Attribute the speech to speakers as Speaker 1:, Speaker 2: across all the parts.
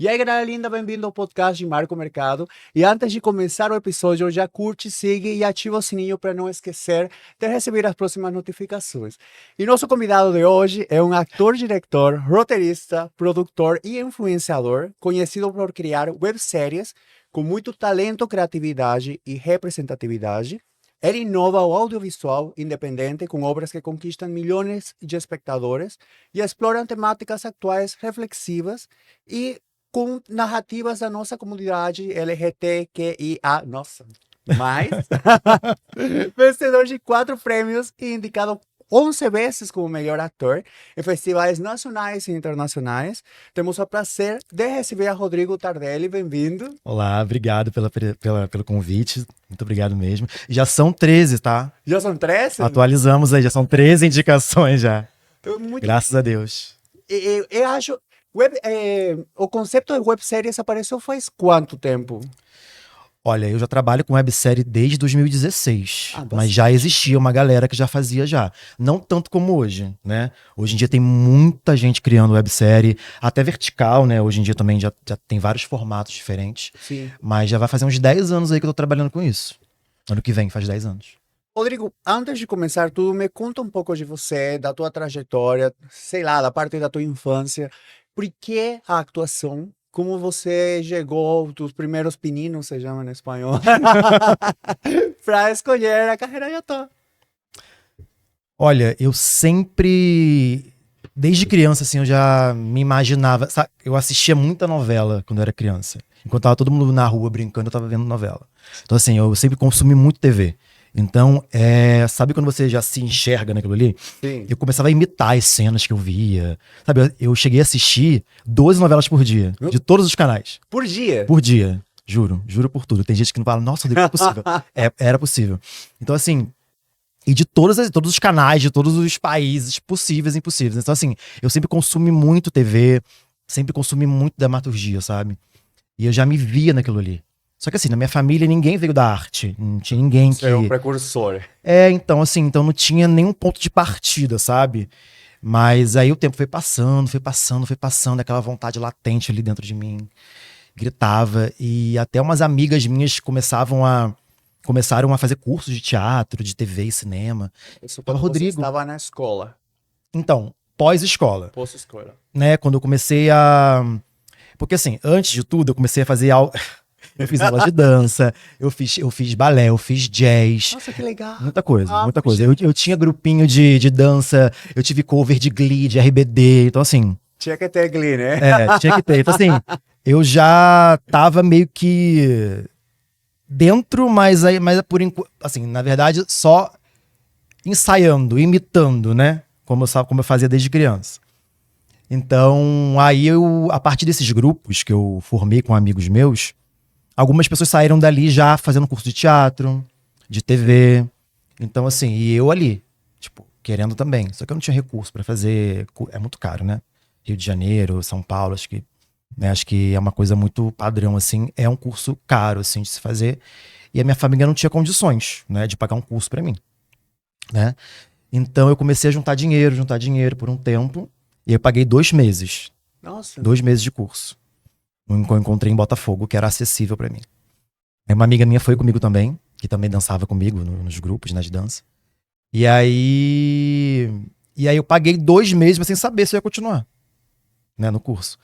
Speaker 1: E aí, galera linda, bem-vindo ao podcast de Marco Mercado. E antes de começar o episódio, já curte, siga e ativa o sininho para não esquecer de receber as próximas notificações. E nosso convidado de hoje é um ator, diretor, roteirista, produtor e influenciador, conhecido por criar webséries com muito talento, criatividade e representatividade. Ele inova o audiovisual independente com obras que conquistam milhões de espectadores e exploram temáticas atuais reflexivas e com narrativas da nossa comunidade LGBTQIA. Nossa, mais. Vencedor de 4 prêmios e indicado 11 vezes como melhor ator em festivais nacionais e internacionais. Temos o prazer de receber a Rodrigo Tardelli. Bem-vindo.
Speaker 2: Olá, obrigado pelo convite. Muito obrigado mesmo. Já são 13, tá?
Speaker 1: Já são 13?
Speaker 2: Atualizamos aí, já são 13 indicações já.
Speaker 1: Muito...
Speaker 2: Graças a Deus.
Speaker 1: Eu acho... o conceito de webséries apareceu faz quanto tempo?
Speaker 2: Olha, eu já trabalho com websérie desde 2016, mas já existia uma galera que já fazia já. Não tanto como hoje, né? Hoje em dia tem muita gente criando websérie, até vertical, né? Hoje em dia também já tem vários formatos diferentes.
Speaker 1: Sim.
Speaker 2: Mas já vai fazer uns 10 anos aí que eu tô trabalhando com isso. Ano que vem faz 10 anos.
Speaker 1: Rodrigo, antes de começar tudo, me conta um pouco de você, da tua trajetória, sei lá, da parte da tua infância. Por que a atuação? Como você chegou, os primeiros pininos, se chama em espanhol, para escolher a carreira de ator?
Speaker 2: Olha, eu sempre, desde criança, assim, eu já me imaginava, sabe? Eu assistia muita novela quando eu era criança. Enquanto tava todo mundo na rua brincando, eu tava vendo novela. Então, assim, eu sempre consumi muito TV. Então, sabe quando você já se enxerga naquilo ali?
Speaker 1: Sim.
Speaker 2: Eu começava a imitar as cenas que eu via. Sabe, eu cheguei a assistir 12 novelas por dia, de todos os canais.
Speaker 1: Por dia?
Speaker 2: Por dia, juro por tudo. Tem gente que não fala, nossa, Rodrigo, é possível. Era possível. Então, assim, e de todos os canais, de todos os países possíveis e impossíveis. Então, assim, eu sempre consumi muito TV, sempre consumi muito dramaturgia, sabe? E eu já me via naquilo ali. Só que assim, na minha família ninguém veio da arte. Não tinha ninguém que...
Speaker 1: Você é um precursor.
Speaker 2: Então assim, então não tinha nenhum ponto de partida, sabe? Mas aí o tempo foi passando, aquela vontade latente ali dentro de mim. Gritava. E até umas amigas minhas começaram a fazer cursos de teatro, de TV e cinema.
Speaker 1: Isso quando
Speaker 2: Rodrigo,
Speaker 1: você estava na escola.
Speaker 2: Então, pós-escola.
Speaker 1: Pós-escola.
Speaker 2: Né, quando eu comecei a... Porque assim, antes de tudo, eu comecei a fazer Eu fiz aula de dança, eu fiz balé, eu fiz jazz.
Speaker 1: Nossa, que legal.
Speaker 2: Muita coisa. Eu tinha grupinho de dança, eu tive cover de Glee, de RBD, então assim...
Speaker 1: Tinha que ter Glee, né?
Speaker 2: Tinha que ter. Então assim, eu já tava meio que dentro, mas por enquanto, assim, na verdade, só ensaiando, imitando, né? Como eu fazia desde criança. Então, aí a partir desses grupos que eu formei com amigos meus, algumas pessoas saíram dali já fazendo curso de teatro, de TV. Então, assim, e eu ali, tipo, querendo também. Só que eu não tinha recurso pra fazer. É muito caro, né? Rio de Janeiro, São Paulo, acho que é uma coisa muito padrão, assim. É um curso caro, assim, de se fazer. E a minha família não tinha condições, né, de pagar um curso pra mim, né? Então eu comecei a juntar dinheiro por um tempo. E eu paguei 2 meses.
Speaker 1: Nossa.
Speaker 2: 2 meses de curso. Eu encontrei em Botafogo, que era acessível pra mim. Aí uma amiga minha foi comigo também, que também dançava comigo nos grupos, né, de dança. E aí eu paguei 2 meses, mas sem saber se eu ia continuar, né, no curso.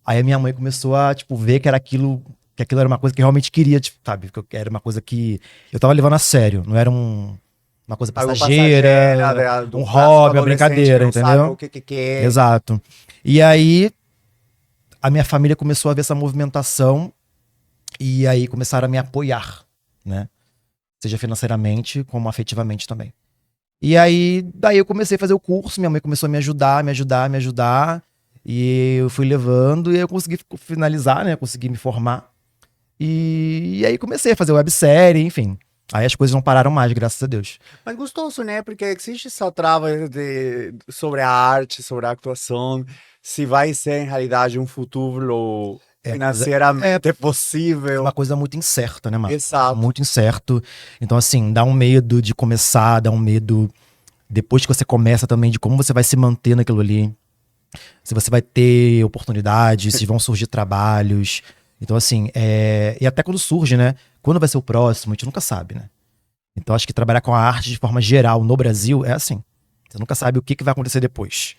Speaker 2: Aí a minha mãe começou a, tipo, ver que aquilo era uma coisa que eu realmente queria, tipo, sabe? Que era uma coisa que eu tava levando a sério, não era uma coisa passageira, um hobby, uma brincadeira, entendeu?
Speaker 1: Que é.
Speaker 2: Exato. E aí a minha família começou a ver essa movimentação e aí começaram a me apoiar, né? Seja financeiramente, como afetivamente também. E aí, daí eu comecei a fazer o curso, minha mãe começou a me ajudar. E eu fui levando e eu consegui finalizar, né? Consegui me formar. E aí comecei a fazer websérie, enfim. Aí as coisas não pararam mais, graças a Deus.
Speaker 1: Mas gostoso, né? Porque existe essa trava sobre a arte, sobre a atuação. Se vai ser, em realidade, um futuro financeiramente possível.
Speaker 2: Uma coisa muito incerta, né, Marcos?
Speaker 1: Exato.
Speaker 2: Muito incerto. Então, assim, dá um medo de começar, dá um medo, depois que você começa também, de como você vai se manter naquilo ali. se você vai ter oportunidades, se vão surgir trabalhos. Então, assim, e até quando surge, né? Quando vai ser o próximo, a gente nunca sabe, né? Então, acho que trabalhar com a arte de forma geral no Brasil é assim. Você nunca sabe o que vai acontecer depois.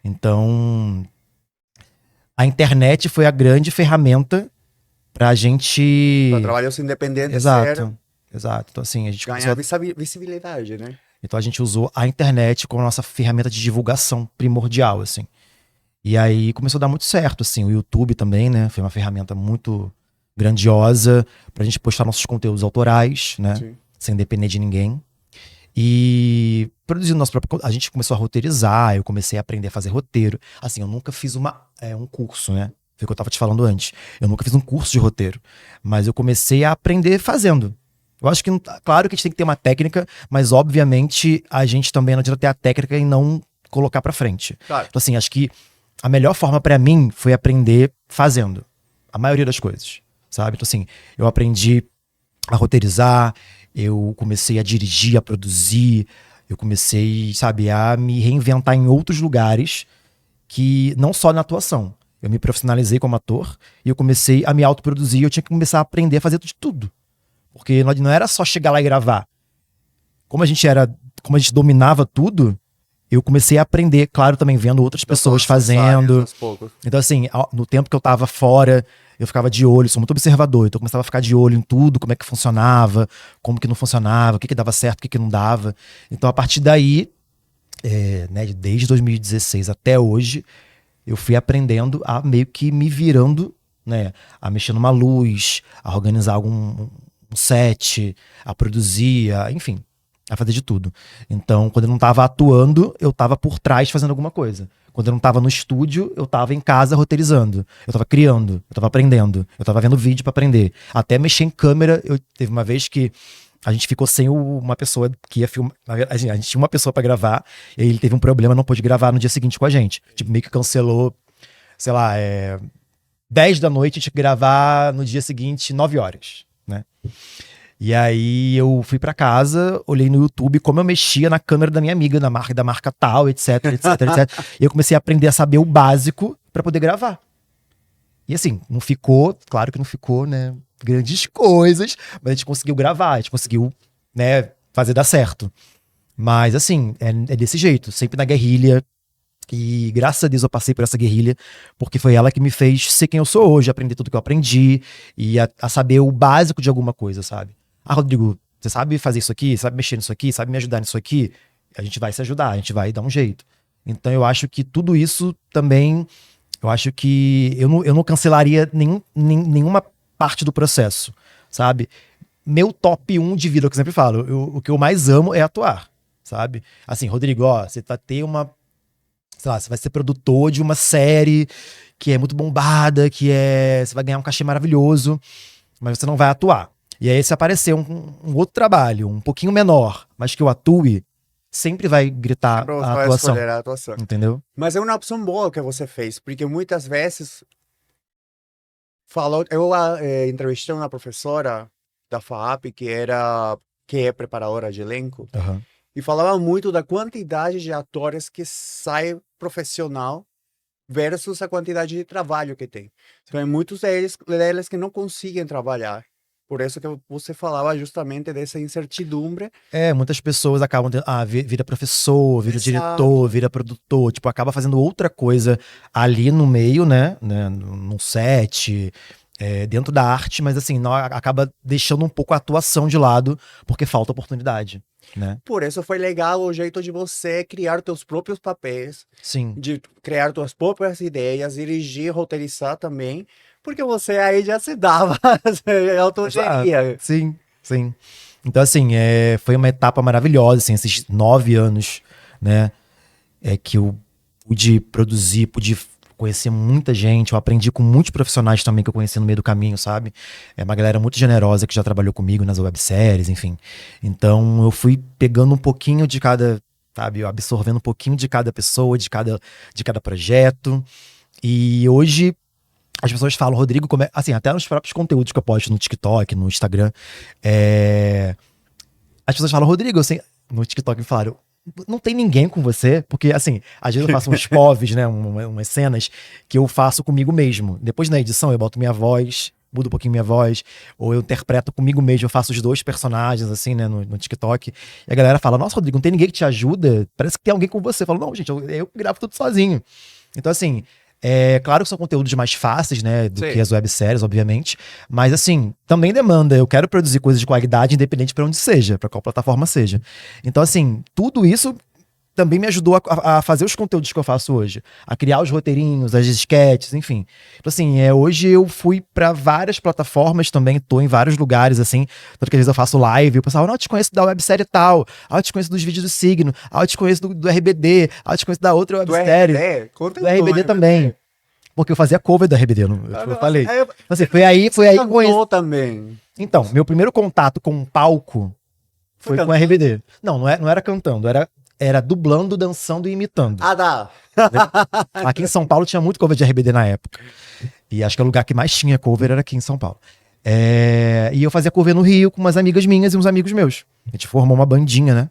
Speaker 2: Então, a internet foi a grande ferramenta pra gente...
Speaker 1: Para trabalhos independentes,
Speaker 2: Exato. Então, assim, a gente
Speaker 1: ganhar visibilidade, né?
Speaker 2: Então, a gente usou a internet como nossa ferramenta de divulgação primordial, assim. E aí começou a dar muito certo, assim. O YouTube também, né? Foi uma ferramenta muito grandiosa pra gente postar nossos conteúdos autorais, né?
Speaker 1: Sim.
Speaker 2: Sem depender de ninguém. E produzindo nosso próprio... A gente começou a roteirizar, eu comecei a aprender a fazer roteiro. Assim, eu nunca fiz um curso, né? Foi o que eu tava te falando antes. Eu nunca fiz um curso de roteiro. Mas eu comecei a aprender fazendo. Eu acho que, claro que a gente tem que ter uma técnica, mas obviamente a gente também não adianta ter a técnica e não colocar pra frente.
Speaker 1: Claro.
Speaker 2: Então, assim, acho que a melhor forma pra mim foi aprender fazendo. A maioria das coisas, sabe? Então, assim, eu aprendi a roteirizar, eu comecei a dirigir, a produzir, eu comecei, sabe, a me reinventar em outros lugares que não só na atuação. Eu me profissionalizei como ator e eu comecei a me autoproduzir, eu tinha que começar a aprender a fazer de tudo. Porque não era só chegar lá e gravar. Como a gente dominava tudo, eu comecei a aprender, claro, também vendo outras pessoas fazendo. Então, assim, no tempo que eu tava fora, eu ficava de olho, sou muito observador, então eu começava a ficar de olho em tudo, como é que funcionava, como que não funcionava, o que dava certo, o que não dava. Então, a partir daí, né, desde 2016 até hoje, eu fui aprendendo a meio que me virando, né, a mexer numa luz, a organizar um set, a produzir, enfim, a fazer de tudo. Então, quando eu não tava atuando, eu tava por trás fazendo alguma coisa. Quando eu não tava no estúdio, eu tava em casa roteirizando. Eu tava criando, eu tava aprendendo, eu tava vendo vídeo pra aprender. Até mexer em câmera, teve uma vez que a gente ficou sem uma pessoa que ia filmar. A gente tinha uma pessoa pra gravar, e aí ele teve um problema, não pôde gravar no dia seguinte com a gente. Tipo, meio que cancelou, sei lá, 10 da noite, a gente tinha que gravar no dia seguinte, 9 horas, né? E aí eu fui pra casa, olhei no YouTube como eu mexia na câmera da minha amiga, da marca tal, etc, etc, etc. E eu comecei a aprender a saber o básico pra poder gravar. E assim, não ficou, claro que não ficou, né, grandes coisas, mas a gente conseguiu gravar, a gente conseguiu, né, fazer dar certo. Mas assim, é desse jeito, sempre na guerrilha. E graças a Deus eu passei por essa guerrilha, porque foi ela que me fez ser quem eu sou hoje, aprender tudo que eu aprendi e a saber o básico de alguma coisa, sabe? Ah, Rodrigo, você sabe fazer isso aqui? Sabe mexer nisso aqui? Sabe me ajudar nisso aqui? A gente vai se ajudar, a gente vai dar um jeito. Então eu acho que tudo isso também, eu acho que eu não cancelaria nenhuma parte do processo, sabe? Meu top 1 de vida, é o que eu sempre falo, o que eu mais amo é atuar, sabe? Assim, Rodrigo, ó, você vai ter sei lá, você vai ser produtor de uma série que é muito bombada, você vai ganhar um cachê maravilhoso, mas você não vai atuar. E aí se aparecer um outro trabalho, um pouquinho menor, mas que eu atue, sempre vai gritar a atuação.
Speaker 1: Escolher a atuação.
Speaker 2: Entendeu?
Speaker 1: Mas é uma opção boa o que você fez, porque muitas vezes eu entrevistei uma professora da FAAP que é preparadora de elenco,
Speaker 2: Uhum.
Speaker 1: e falava muito da quantidade de atores que sai profissional versus a quantidade de trabalho que tem. Então, muitos deles que não conseguem trabalhar. Por isso que você falava justamente dessa incertidumbre.
Speaker 2: Muitas pessoas acabam vira professor, vira diretor, vira produtor, tipo, acaba fazendo outra coisa ali no meio, né, no set, dentro da arte, mas assim, não, acaba deixando um pouco a atuação de lado, porque falta oportunidade, né?
Speaker 1: Por isso foi legal o jeito de você criar teus próprios papéis,
Speaker 2: Sim.
Speaker 1: de criar tuas próprias ideias, dirigir, roteirizar também, porque você aí já se dava autoria.
Speaker 2: Sim, sim. Então, assim, foi uma etapa maravilhosa, assim, esses 9 anos, né, que eu pude produzir, pude conhecer muita gente, eu aprendi com muitos profissionais também que eu conheci no meio do caminho, sabe? É uma galera muito generosa que já trabalhou comigo nas webséries, enfim. Então, eu fui pegando um pouquinho de cada, sabe, absorvendo um pouquinho de cada pessoa, de cada projeto. E hoje as pessoas falam, Rodrigo, assim, até nos próprios conteúdos que eu posto no TikTok, no Instagram, as pessoas falam, Rodrigo, assim, no TikTok me falaram, não tem ninguém com você, porque assim, às vezes eu faço uns POVs, né, umas cenas que eu faço comigo mesmo. Depois na edição eu boto minha voz, mudo um pouquinho minha voz, ou eu interpreto comigo mesmo, eu faço os dois personagens, assim, né, no TikTok. E a galera fala, nossa, Rodrigo, não tem ninguém que te ajuda? Parece que tem alguém com você. Eu falo, não, gente, eu gravo tudo sozinho. Então, assim, é claro que são conteúdos mais fáceis, né, do que as webséries, obviamente, mas assim, também demanda, eu quero produzir coisas de qualidade independente para onde seja, para qual plataforma seja. Então assim, tudo isso também me ajudou a fazer os conteúdos que eu faço hoje, a criar os roteirinhos, as sketches, enfim. Então assim, hoje eu fui para várias plataformas também, tô em vários lugares, assim, tanto que às vezes eu faço live, o pessoal, não, eu te conheço da websérie tal, eu te conheço dos vídeos do Signo, eu te conheço do RBD, eu te conheço da outra websérie, do RBD também. Porque eu fazia cover da RBD, eu falei. Assim, foi aí
Speaker 1: também.
Speaker 2: Então, meu primeiro contato com um palco foi com a RBD. Não era cantando, era dublando, dançando e imitando.
Speaker 1: Ah, dá.
Speaker 2: Aqui em São Paulo tinha muito cover de RBD na época. E acho que o lugar que mais tinha cover era aqui em São Paulo. E eu fazia cover no Rio com umas amigas minhas e uns amigos meus. A gente formou uma bandinha, né?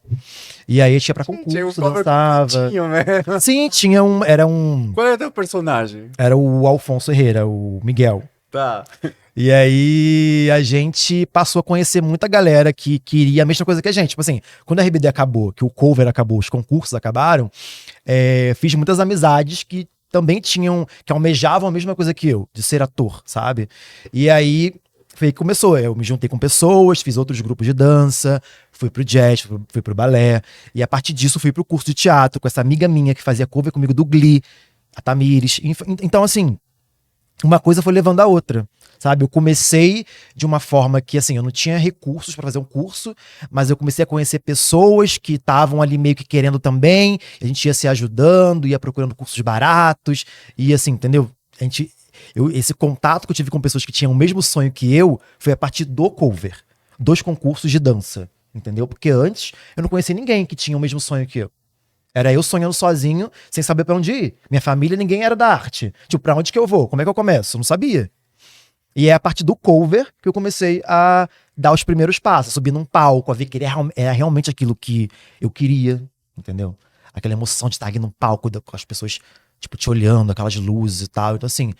Speaker 2: E aí a gente ia pra concurso, dançava. Sim, tinha um...
Speaker 1: Qual era o teu personagem?
Speaker 2: Era o Alfonso Herrera, o Miguel.
Speaker 1: Tá.
Speaker 2: E aí a gente passou a conhecer muita galera que queria a mesma coisa que a gente. Tipo assim, quando a RBD acabou, que o cover acabou, os concursos acabaram, fiz muitas amizades que também que almejavam a mesma coisa que eu, de ser ator, sabe? E aí foi que começou. Eu me juntei com pessoas, fiz outros grupos de dança, fui pro jazz, fui pro balé. E a partir disso fui pro curso de teatro com essa amiga minha que fazia cover comigo do Glee, a Tamires. Então, assim, uma coisa foi levando a outra, sabe? Eu comecei de uma forma que, assim, eu não tinha recursos para fazer um curso, mas eu comecei a conhecer pessoas que estavam ali meio que querendo também, a gente ia se ajudando, ia procurando cursos baratos, e assim, entendeu? Esse contato que eu tive com pessoas que tinham o mesmo sonho que eu foi a partir do cover, dos concursos de dança, entendeu? Porque antes eu não conhecia ninguém que tinha o mesmo sonho que eu. Era eu sonhando sozinho, sem saber pra onde ir. Minha família, ninguém era da arte. Tipo, pra onde que eu vou? Como é que eu começo? Eu não sabia. E é a partir do cover que eu comecei a dar os primeiros passos, subir num palco, a ver que era realmente aquilo que eu queria, entendeu? Aquela emoção de estar aqui num palco com as pessoas, tipo, te olhando, aquelas luzes e tal. Então, assim,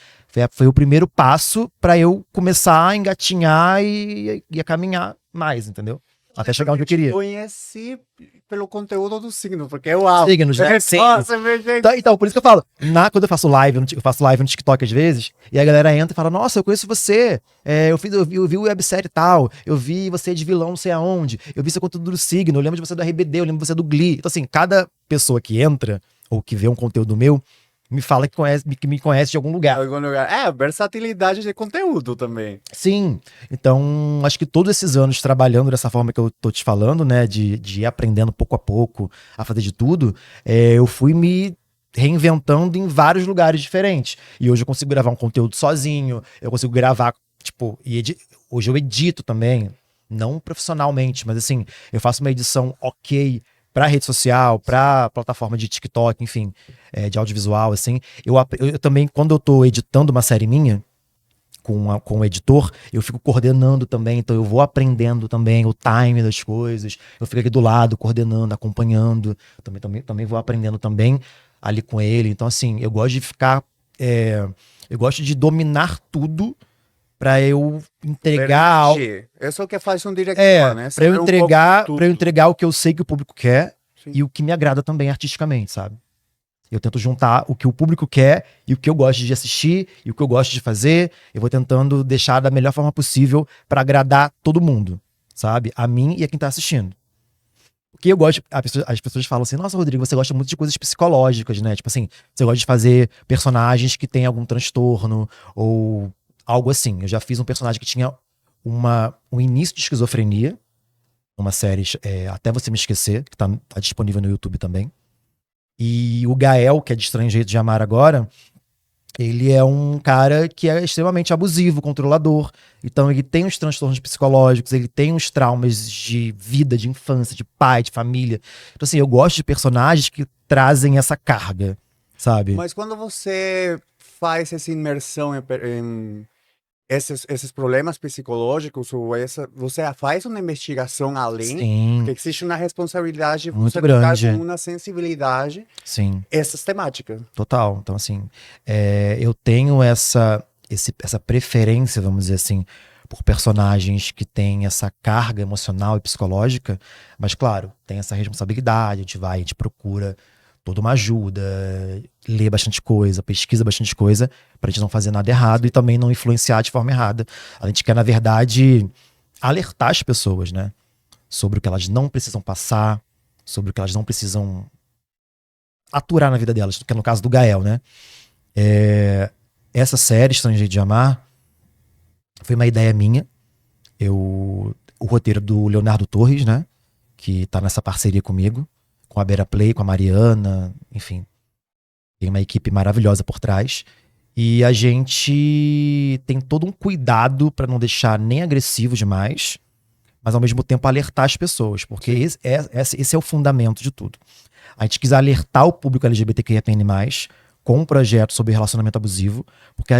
Speaker 2: foi o primeiro passo pra eu começar a engatinhar e a caminhar mais, entendeu? Até chegar onde eu queria.
Speaker 1: Eu conheci pelo conteúdo do Signo, porque eu amo.
Speaker 2: Signos, né? Então, por isso que eu falo. Quando eu faço live no TikTok às vezes, e a galera entra e fala, nossa, eu conheço você. Eu vi o websérie e tal. Eu vi você de vilão não sei aonde. Eu vi seu conteúdo do Signo. Eu lembro de você do RBD, eu lembro de você do Glee. Então, assim, cada pessoa que entra, ou que vê um conteúdo meu, me fala que me conhece de algum lugar.
Speaker 1: Versatilidade de conteúdo também.
Speaker 2: Sim. Então, acho que todos esses anos trabalhando dessa forma que eu tô te falando, né, de ir aprendendo pouco a pouco a fazer de tudo, eu fui me reinventando em vários lugares diferentes. E hoje eu consigo gravar um conteúdo sozinho, eu consigo gravar, tipo, hoje eu edito também, não profissionalmente, mas assim, eu faço uma edição ok pra rede social, pra plataforma de TikTok, enfim, de audiovisual, assim. Eu também, quando eu tô editando uma série minha, com o editor, eu fico coordenando também, então eu vou aprendendo também o time das coisas, eu fico aqui do lado, coordenando, acompanhando, também vou aprendendo também ali com ele. Então, assim, eu gosto de ficar, eu gosto de dominar tudo pra eu entregar algo.
Speaker 1: Isso é o que faz um diretor, né?
Speaker 2: Pra eu entregar o que eu sei que o público quer. Sim. E o que me agrada também artisticamente, sabe? Eu tento juntar o que o público quer e o que eu gosto de assistir e o que eu gosto de fazer. Eu vou tentando deixar da melhor forma possível pra agradar todo mundo, sabe? A mim e a quem tá assistindo. Porque eu gosto, as pessoas falam assim, nossa, Rodrigo, você gosta muito de coisas psicológicas, né? Tipo assim, você gosta de fazer personagens que têm algum transtorno ou algo assim. Eu já fiz um personagem que tinha um início de esquizofrenia, uma série Até Você Me Esquecer, que tá disponível no YouTube também. E o Gael, que é de Estranho Jeito de Amar agora, ele é um cara que é extremamente abusivo, controlador. Então ele tem os transtornos psicológicos, ele tem os traumas de vida, de infância, de pai, de família. Então assim, eu gosto de personagens que trazem essa carga, sabe?
Speaker 1: Mas quando você faz essa imersão esses problemas psicológicos, ou você faz uma investigação além,
Speaker 2: Sim,
Speaker 1: porque existe uma responsabilidade de
Speaker 2: muito
Speaker 1: você tocar
Speaker 2: grande.
Speaker 1: com uma sensibilidade
Speaker 2: Sim,
Speaker 1: essas temáticas.
Speaker 2: total. Então, assim, eu tenho essa preferência, vamos dizer assim, por personagens que têm essa carga emocional e psicológica, mas, claro, tem essa responsabilidade, a gente procura toda uma ajuda, lê bastante coisa, pesquisa bastante coisa, pra gente não fazer nada errado e também não influenciar de forma errada. A gente quer, na verdade, alertar as pessoas, né? Sobre o que elas não precisam passar, sobre o que elas não precisam aturar na vida delas, que é no caso do Gael, né? Essa série, Estrangeiro de Amar, foi uma ideia minha. O roteiro do Leonardo Torres, né? Que tá nessa parceria comigo, com a Beira Play, com a Mariana, enfim. Tem uma equipe maravilhosa por trás. E a gente tem todo um cuidado pra não deixar nem agressivo demais, mas ao mesmo tempo alertar as pessoas, porque esse é o fundamento de tudo. A gente quis alertar o público LGBTQIAPN+, com um projeto sobre relacionamento abusivo, porque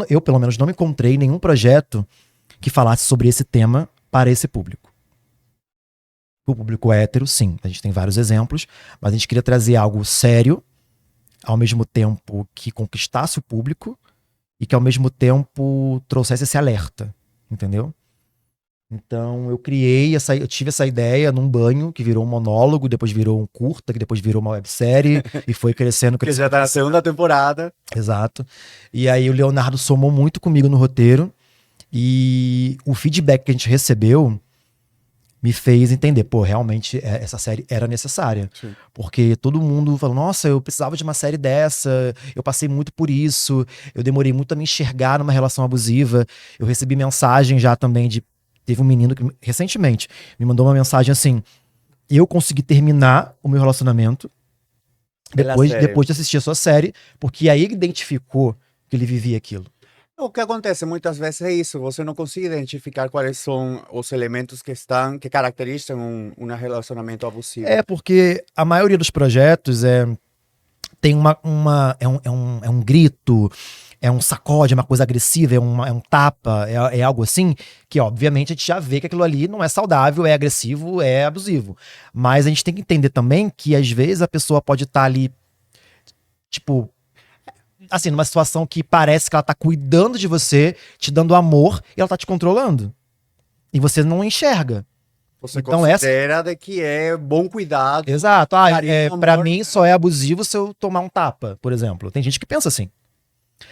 Speaker 2: eu pelo menos não encontrei nenhum projeto que falasse sobre esse tema para esse público. O público hétero, sim, a gente tem vários exemplos, mas a gente queria trazer algo sério, ao mesmo tempo que conquistasse o público e que ao mesmo tempo trouxesse esse alerta, entendeu? Então eu tive essa ideia num banho, que virou um monólogo, depois virou um curta, que depois virou uma websérie, e foi crescendo,
Speaker 1: Que já
Speaker 2: crescendo.
Speaker 1: tá na segunda temporada.
Speaker 2: Exato. E aí o Leonardo somou muito comigo no roteiro, e o feedback que a gente recebeu me fez entender, pô, realmente essa série era necessária.
Speaker 1: Sim.
Speaker 2: Porque todo mundo falou, nossa, eu precisava de uma série dessa, eu passei muito por isso, eu demorei muito a me enxergar numa relação abusiva. Eu recebi mensagem já também teve um menino que recentemente me mandou uma mensagem assim, eu consegui terminar o meu relacionamento depois de assistir a sua série, porque aí ele identificou que ele vivia aquilo.
Speaker 1: O que acontece muitas vezes é isso, você não consegue identificar quais são os elementos que caracterizam um relacionamento abusivo.
Speaker 2: Porque a maioria dos projetos tem é um grito, é um sacode, é uma coisa agressiva, é um tapa, é algo assim, que obviamente a gente já vê que aquilo ali não é saudável, é agressivo, é abusivo. Mas a gente tem que entender também que às vezes a pessoa pode estar ali, tipo, assim, numa situação que parece que ela tá cuidando de você, te dando amor, e ela tá te controlando. E você não enxerga.
Speaker 1: Você
Speaker 2: Então,
Speaker 1: considera de que é bom cuidado.
Speaker 2: Exato.
Speaker 1: Carinho,
Speaker 2: Pra
Speaker 1: amor.
Speaker 2: mim só é abusivo se eu tomar um tapa, por exemplo. Tem gente que pensa assim.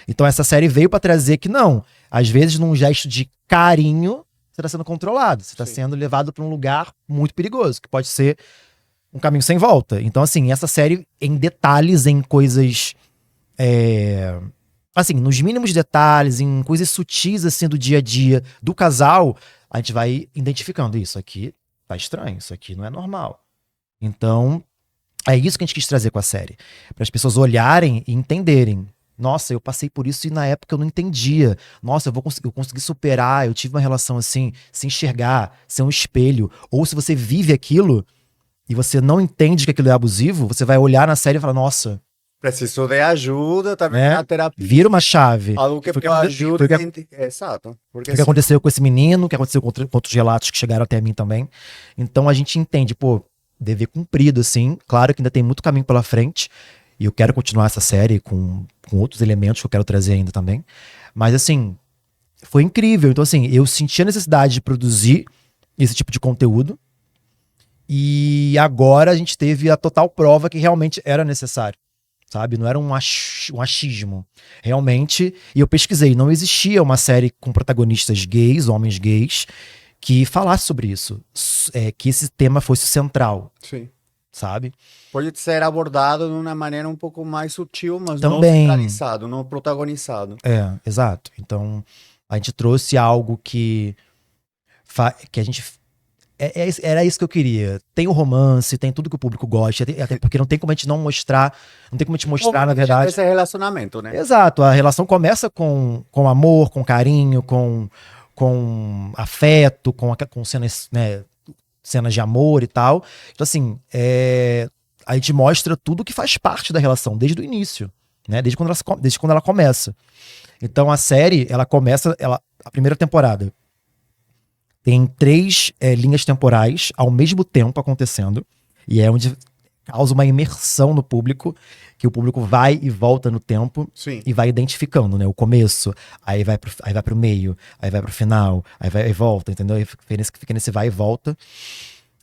Speaker 2: Então essa série veio pra trazer que não. Às vezes, num gesto de carinho, você tá sendo controlado. Você tá
Speaker 1: Sim.
Speaker 2: sendo levado pra um lugar muito perigoso, que pode ser um caminho sem volta. Então, assim, essa série, em detalhes, em coisas... assim, nos mínimos detalhes, em coisas sutis, assim, do dia a dia do casal, a gente vai identificando isso aqui tá estranho, isso aqui não é normal. Então, é isso que a gente quis trazer com a série. Para as pessoas olharem e entenderem. Nossa, eu passei por isso e na época eu não entendia. Nossa, eu consegui superar, eu tive uma relação assim, se enxergar, ser um espelho. Ou se você vive aquilo e você não entende que aquilo é abusivo, você vai olhar na série e falar, nossa,
Speaker 1: Preciso de ajuda, também
Speaker 2: né?
Speaker 1: na terapia.
Speaker 2: Vira uma chave.
Speaker 1: Algo que
Speaker 2: Foi o
Speaker 1: ajude.
Speaker 2: foi o que
Speaker 1: Exato. Porque
Speaker 2: o que aconteceu com esse menino, o que aconteceu com outros relatos que chegaram até mim também. Então a gente entende, pô, dever cumprido, assim. Claro que ainda tem muito caminho pela frente. E eu quero continuar essa série com outros elementos que eu quero trazer ainda também. Mas, assim, foi incrível. Então, assim, eu senti a necessidade de produzir esse tipo de conteúdo. E agora a gente teve a total prova que realmente era necessário. Sabe? Não era um achismo. Realmente, e eu pesquisei, não existia uma série com protagonistas gays, homens gays, que falasse sobre isso. Que esse tema fosse central.
Speaker 1: Sim.
Speaker 2: Sabe?
Speaker 1: Pode ser abordado de uma maneira um pouco mais sutil, mas
Speaker 2: Também.
Speaker 1: não centralizado, não protagonizado.
Speaker 2: Exato. Então, a gente trouxe algo que a gente... era isso que eu queria. Tem o romance, tem tudo que o público gosta, até porque não tem como a gente não mostrar, não tem como a gente mostrar, na verdade.
Speaker 1: Esse relacionamento, né?
Speaker 2: Exato, a relação começa com amor, com carinho, com afeto, com cenas, né, cenas de amor e tal. Então, assim, a gente mostra tudo que faz parte da relação, desde o início, né? Desde quando ela começa. Então a série, ela começa, a primeira temporada tem 3 linhas temporais ao mesmo tempo acontecendo, e é onde causa uma imersão no público, que o público vai e volta no tempo.
Speaker 1: Sim.
Speaker 2: E vai identificando, né? O começo, aí vai pro meio, aí vai pro final, aí vai e volta, entendeu? Aí fica nesse vai e volta.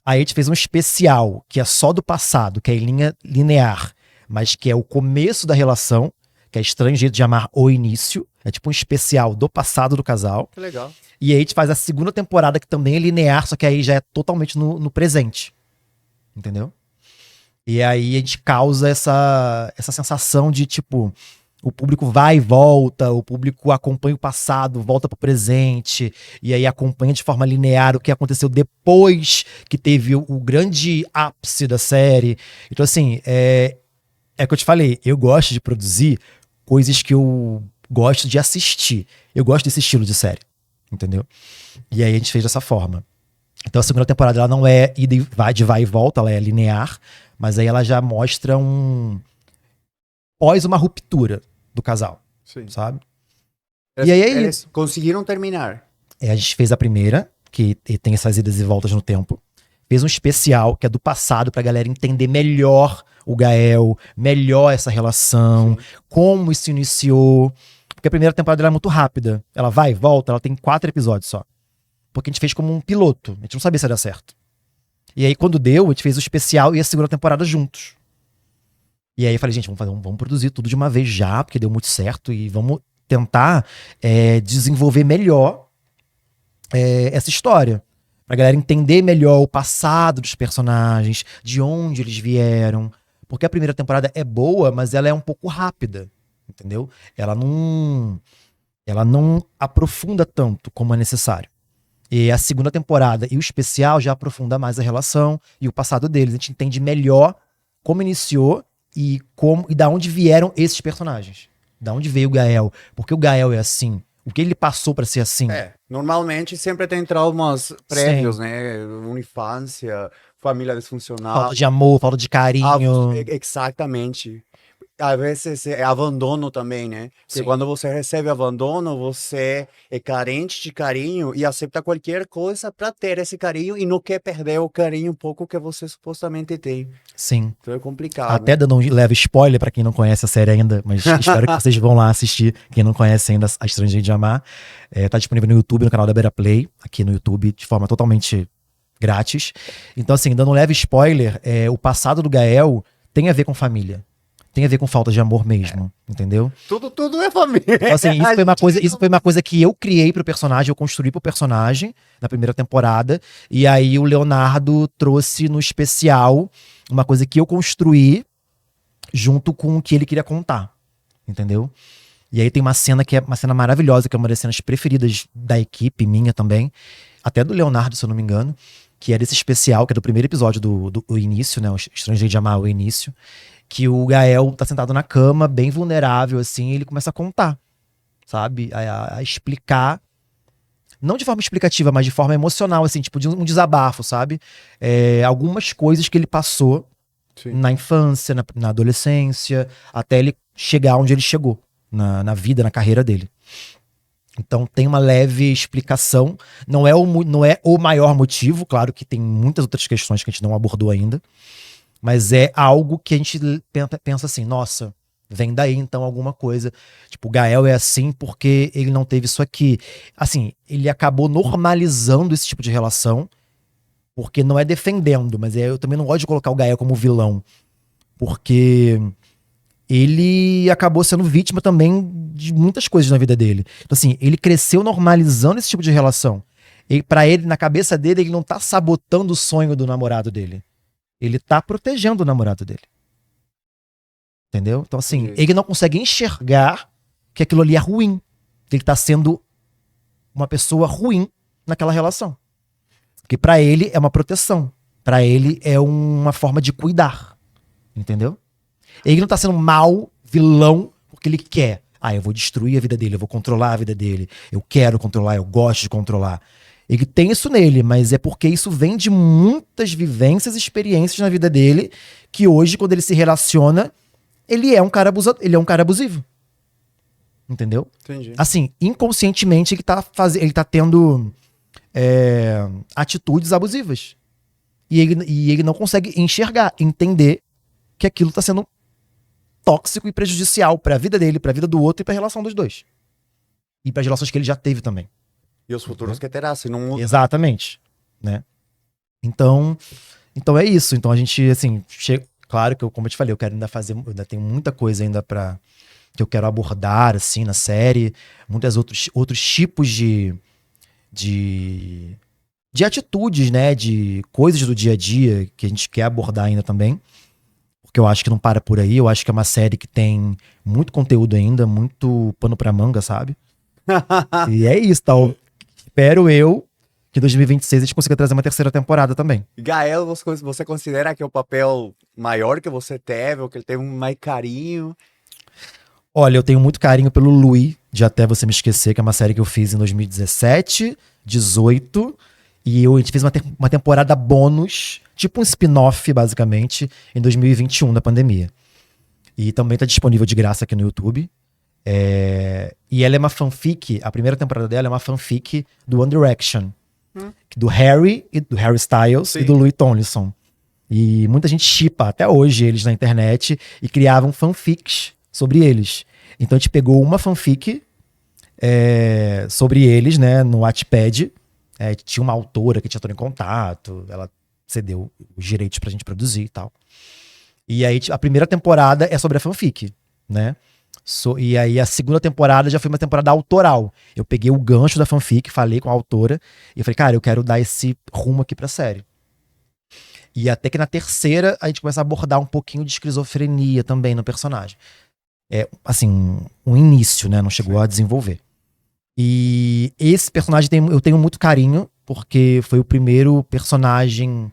Speaker 2: Aí a gente fez um especial, que é só do passado, que é em linha linear, mas que é o começo da relação, que é Estranho Jeito de Amar, o início. É tipo um especial do passado do casal.
Speaker 1: Que legal.
Speaker 2: E aí a gente faz a segunda temporada, que também é linear, só que aí já é totalmente no presente. Entendeu? E aí a gente causa essa sensação de, tipo, o público vai e volta, o público acompanha o passado, volta pro presente, e aí acompanha de forma linear o que aconteceu depois que teve o grande ápice da série. Então, assim, é que eu te falei, eu gosto de produzir coisas que eu gosto de assistir. Eu gosto desse estilo de série, entendeu? E aí a gente fez dessa forma. Então a segunda temporada ela não é de vai e volta, ela é linear, mas aí ela já mostra pós uma ruptura do casal,
Speaker 1: Sim.
Speaker 2: sabe? E aí é
Speaker 1: Eles
Speaker 2: isso.
Speaker 1: conseguiram terminar.
Speaker 2: A gente fez a primeira, que tem essas idas e voltas no tempo. Fez um especial, que é do passado, pra galera entender melhor o Gael, melhor essa relação, como isso iniciou. Porque a primeira temporada ela é muito rápida. Ela vai e volta, ela tem 4 episódios só. Porque a gente fez como um piloto. A gente não sabia se ia dar certo. E aí, quando deu, a gente fez o especial e a segunda temporada juntos. E aí eu falei, gente, vamos produzir tudo de uma vez já, porque deu muito certo, e vamos tentar desenvolver melhor essa história. Pra galera entender melhor o passado dos personagens, de onde eles vieram. Porque a primeira temporada é boa, mas ela é um pouco rápida, entendeu? Ela não aprofunda tanto como é necessário. E a segunda temporada e o especial já aprofunda mais a relação e o passado deles. A gente entende melhor como iniciou e da onde vieram esses personagens. Da onde veio o Gael. Porque o Gael é assim. O que ele passou pra ser assim.
Speaker 1: Normalmente sempre tem traumas prévios, né? Uma infância, família disfuncional.
Speaker 2: Falta de amor, falta de carinho.
Speaker 1: Exatamente. Às vezes é abandono também, né? Porque quando você recebe abandono, você é carente de carinho e aceita qualquer coisa para ter esse carinho e não quer perder o carinho um pouco que você supostamente tem.
Speaker 2: Sim.
Speaker 1: Então é complicado.
Speaker 2: Até dando um leve spoiler pra quem não conhece a série ainda, mas espero que vocês vão lá assistir. Quem não conhece ainda A Estranho Jeito de Amar, tá disponível no YouTube, no canal da Beira Play, aqui no YouTube, de forma totalmente grátis. Então, assim, dando um leve spoiler, o passado do Gael tem a ver com família. Tem a ver com falta de amor mesmo, entendeu?
Speaker 1: Tudo é família.
Speaker 2: Então, assim, isso foi uma coisa que eu criei pro personagem, eu construí pro personagem na primeira temporada. E aí o Leonardo trouxe no especial uma coisa que eu construí junto com o que ele queria contar, entendeu? E aí tem uma cena que é uma cena maravilhosa, que é uma das cenas preferidas da equipe, minha também, até do Leonardo, se eu não me engano, que é desse especial, que é do primeiro episódio do início, né? O Estranho Jeito de Amar, o início. Que o Gael tá sentado na cama, bem vulnerável, assim, e ele começa a contar, sabe? A explicar, não de forma explicativa, mas de forma emocional, assim, tipo de um desabafo, sabe? Algumas coisas que ele passou na infância, na adolescência, até ele chegar onde ele chegou, na vida, na carreira dele. Então tem uma leve explicação, não é o maior motivo, claro que tem muitas outras questões que a gente não abordou ainda, mas é algo que a gente pensa assim, nossa, vem daí então alguma coisa. Tipo, o Gael é assim porque ele não teve isso aqui. Assim, ele acabou normalizando esse tipo de relação, porque não é defendendo, mas eu também não gosto de colocar o Gael como vilão. Porque ele acabou sendo vítima também de muitas coisas na vida dele. Então assim, ele cresceu normalizando esse tipo de relação. E pra ele, na cabeça dele, ele não tá sabotando o sonho do namorado dele. Ele tá protegendo o namorado dele. Entendeu? Então, assim, ele não consegue enxergar que aquilo ali é ruim. Que ele tá sendo uma pessoa ruim naquela relação. Porque pra ele é uma proteção. Pra ele é uma forma de cuidar. Entendeu? Ele não tá sendo mal, vilão, porque ele quer. Eu vou destruir a vida dele, eu vou controlar a vida dele. Eu quero controlar, eu gosto de controlar. Ele tem isso nele, mas é porque isso vem de muitas vivências e experiências na vida dele, que hoje, quando ele se relaciona, ele é um cara abusivo. entendeu?
Speaker 1: Entendi.
Speaker 2: Assim, inconscientemente ele tá tendo atitudes abusivas. E ele não consegue enxergar, entender que aquilo tá sendo tóxico e prejudicial pra vida dele, pra vida do outro e pra relação dos dois. E pras relações que ele já teve também.
Speaker 1: E os futuros que terá, se não muda.
Speaker 2: Exatamente, né? Então é isso. Então a gente, assim, claro que como eu te falei, eu quero ainda fazer, eu ainda tenho muita coisa ainda que eu quero abordar, assim, na série, muitos outros tipos de atitudes, né, de coisas do dia a dia que a gente quer abordar ainda também, porque eu acho que não para por aí, eu acho que é uma série que tem muito conteúdo ainda, muito pano pra manga, sabe? E é isso, tal. Espero eu que em 2026 a gente consiga trazer uma terceira temporada também.
Speaker 1: Gael, você considera que é o papel maior que você teve, ou que ele teve mais carinho?
Speaker 2: Olha, eu tenho muito carinho pelo Louis, de Até Você Me Esquecer, que é uma série que eu fiz em 2017, 18, e a gente fez uma temporada bônus, tipo um spin-off, basicamente, em 2021, da pandemia. E também tá disponível de graça aqui no YouTube. E ela é uma fanfic, a primeira temporada dela é uma fanfic do One Direction, do Harry Styles. Sim. E do Louis Tomlinson. E muita gente shippa até hoje eles na internet e criavam fanfics sobre eles. Então a gente pegou uma fanfic sobre eles, né, no Wattpad. Tinha uma autora que tinha entrado em contato, ela cedeu os direitos pra gente produzir e tal. E aí a primeira temporada é sobre a fanfic, né? E aí a segunda temporada já foi uma temporada autoral. Eu peguei o gancho da fanfic, falei com a autora e falei, cara, eu quero dar esse rumo aqui pra série. E até que na terceira a gente começa a abordar um pouquinho de esquizofrenia também no personagem. Assim, um início, né? Não chegou a desenvolver. E esse personagem eu tenho muito carinho, porque foi o primeiro personagem.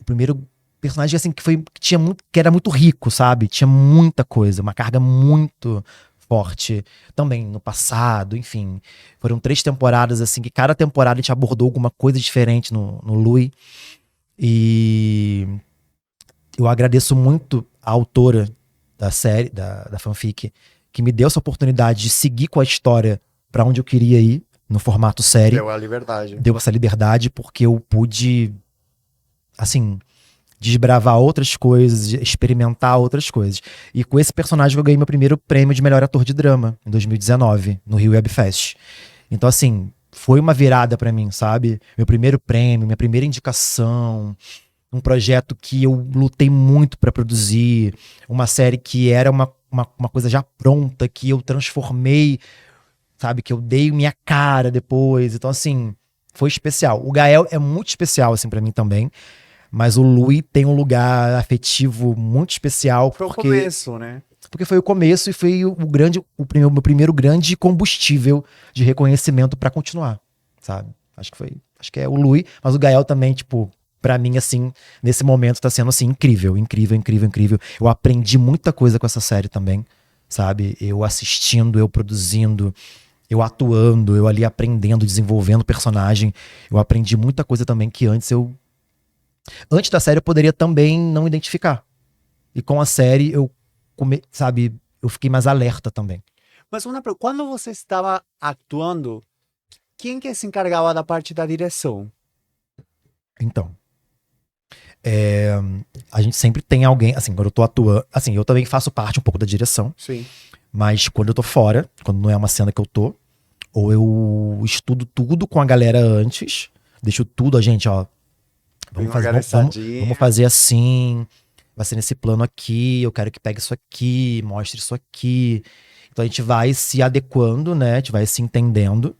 Speaker 2: O primeiro personagem assim, que era muito rico, sabe? Tinha muita coisa, uma carga muito forte. Também no passado, enfim. Foram 3 temporadas, assim, que cada temporada a gente abordou alguma coisa diferente no Louis. E eu agradeço muito a autora da série, da fanfic, que me deu essa oportunidade de seguir com a história pra onde eu queria ir, no formato série.
Speaker 1: Deu a liberdade.
Speaker 2: Deu essa liberdade porque eu pude, assim, desbravar outras coisas, experimentar outras coisas. E com esse personagem eu ganhei meu primeiro prêmio de melhor ator de drama, em 2019, no Rio Web Fest. Então, assim, foi uma virada pra mim, sabe? Meu primeiro prêmio, minha primeira indicação, um projeto que eu lutei muito pra produzir, uma série que era uma coisa já pronta, que eu transformei, sabe? Que eu dei minha cara depois. Então, assim, foi especial. O Gael é muito especial, assim, pra mim também. Mas o Louis tem um lugar afetivo muito especial.
Speaker 1: Foi o começo, né?
Speaker 2: Porque foi o começo e foi meu primeiro grande combustível de reconhecimento pra continuar, sabe? Acho que é o Louis, mas o Gael também, tipo, pra mim, assim, nesse momento tá sendo, assim, incrível. Eu aprendi muita coisa com essa série também, sabe? Eu assistindo, eu produzindo, eu atuando, eu ali aprendendo, desenvolvendo personagem. Eu aprendi muita coisa também que antes da série eu poderia também não identificar. E com a série eu fiquei mais alerta também.
Speaker 1: Mas quando você estava atuando, quem que se encargava da parte da direção?
Speaker 2: Então, a gente sempre tem alguém, assim, quando eu tô atuando, assim, eu também faço parte um pouco da direção.
Speaker 1: Sim.
Speaker 2: Mas quando eu tô fora, quando não é uma cena que eu tô, ou eu estudo tudo com a galera antes, deixo tudo, a gente, ó, vamos fazer assim, vai ser nesse plano aqui, eu quero que pegue isso aqui, mostre isso aqui. Então a gente vai se adequando, né? A gente vai se entendendo,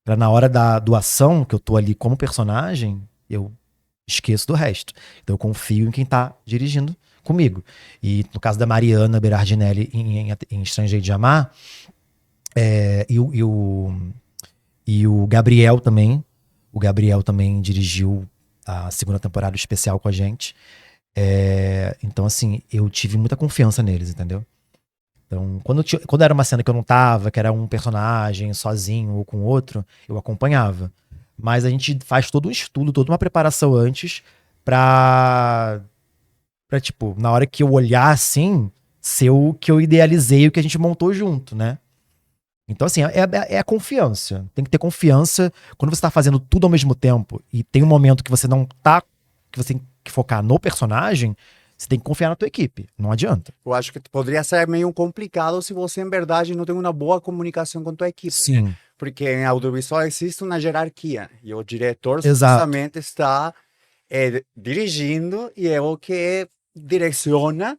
Speaker 2: pra na hora da doação, que eu tô ali como personagem, eu esqueço do resto. Então eu confio em quem tá dirigindo comigo. E no caso da Mariana Berardinelli em Estrangeiro de Amar, e o Gabriel também. O Gabriel também dirigiu a segunda temporada especial com a gente. Então, assim, eu tive muita confiança neles, entendeu? Então, quando era uma cena que eu não tava, que era um personagem sozinho ou com outro, eu acompanhava. Mas a gente faz todo um estudo, toda uma preparação antes pra tipo, na hora que eu olhar assim, ser o que eu idealizei, o que a gente montou junto, né? Então, assim, é a confiança. Tem que ter confiança. Quando você tá fazendo tudo ao mesmo tempo e tem um momento que você não tá, que você tem que focar no personagem, você tem que confiar na tua equipe. Não adianta.
Speaker 1: Eu acho que poderia ser meio complicado se você, em verdade, não tem uma boa comunicação com tua equipe. Né?
Speaker 2: Sim,
Speaker 1: Porque em audiovisual existe uma hierarquia e o diretor
Speaker 2: exato.
Speaker 1: supostamente está dirigindo e é o que direciona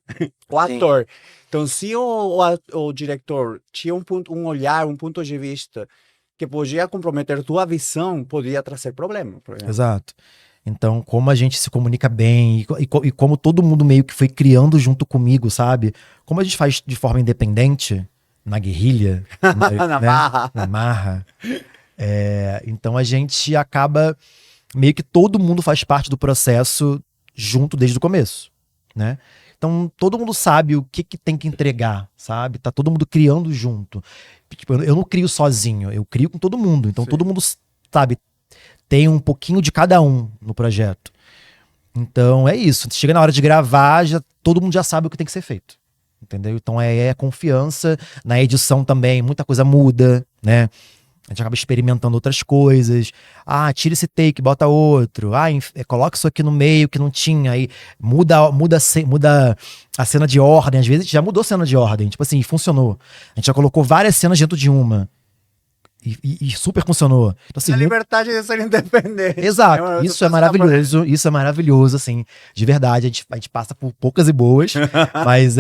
Speaker 1: o ator. Então, se o diretor tinha um olhar, um ponto de vista que podia comprometer tua visão, podia trazer problema, por exemplo.
Speaker 2: Exato. Então, como a gente se comunica bem e como todo mundo meio que foi criando junto comigo, sabe? Como a gente faz de forma independente, na guerrilha,
Speaker 1: Na marra.
Speaker 2: Na marra. Então a gente acaba meio que todo mundo faz parte do processo junto desde o começo, né? Então todo mundo sabe o que tem que entregar, sabe? Tá todo mundo criando junto. Tipo, eu não crio sozinho, eu crio com todo mundo. Então
Speaker 1: Sim.
Speaker 2: todo mundo, sabe, tem um pouquinho de cada um no projeto. Então é isso. Chega na hora de gravar, todo mundo já sabe o que tem que ser feito. Entendeu? Então é confiança. Na edição também, muita coisa muda, né? A gente acaba experimentando outras coisas. Ah, tira esse take, bota outro. Ah, coloca isso aqui no meio que não tinha. Aí muda a cena de ordem. Às vezes já mudou a cena de ordem. Tipo assim, funcionou. A gente já colocou várias cenas dentro de uma. E super funcionou. Então, assim,
Speaker 1: A liberdade de ser independente.
Speaker 2: exato, isso é maravilhoso, isso é maravilhoso, assim, de verdade, a gente passa por poucas e boas, mas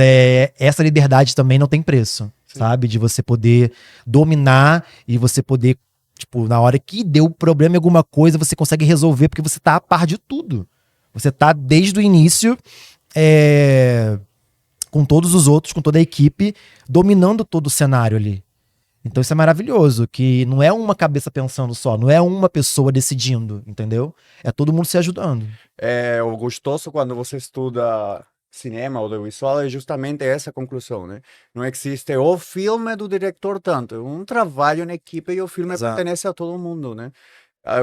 Speaker 2: essa liberdade também não tem preço, sabe, de você poder dominar e você poder, tipo, na hora que deu problema em alguma coisa, você consegue resolver, porque você tá a par de tudo, você tá desde o início, com todos os outros, com toda a equipe, dominando todo o cenário ali. Então isso é maravilhoso, que não é uma cabeça pensando só, não é uma pessoa decidindo, entendeu? É todo mundo se ajudando.
Speaker 1: O gostoso quando você estuda cinema, audiovisual, é justamente essa conclusão, né? Não existe o filme do diretor tanto, é um trabalho em equipe e o filme pertence a todo mundo, né?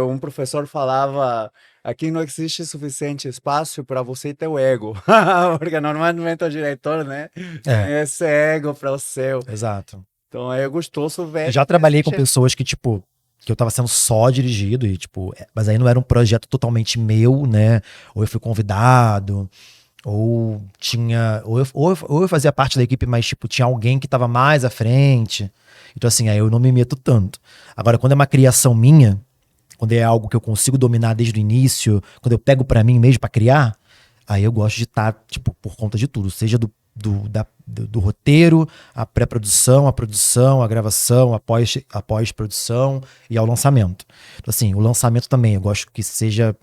Speaker 1: Um professor falava, aqui não existe suficiente espaço para você e teu ego, porque normalmente o diretor, né, tem esse ego para o seu.
Speaker 2: Exato.
Speaker 1: Então é gostoso ver.
Speaker 2: Eu já trabalhei com pessoas que, tipo, que eu tava sendo só dirigido e, tipo, mas aí não era um projeto totalmente meu, né? Ou eu fui convidado, ou tinha, ou eu fazia parte da equipe, mas, tipo, tinha alguém que tava mais à frente. Então, assim, aí eu não me meto tanto. Agora, quando é uma criação minha, quando é algo que eu consigo dominar desde o início, quando eu pego pra mim mesmo pra criar, aí eu gosto de estar, tipo, por conta de tudo, seja do roteiro, a pré-produção, a produção, a gravação, a pós-produção e ao lançamento. Então, assim, o lançamento também, eu gosto que seja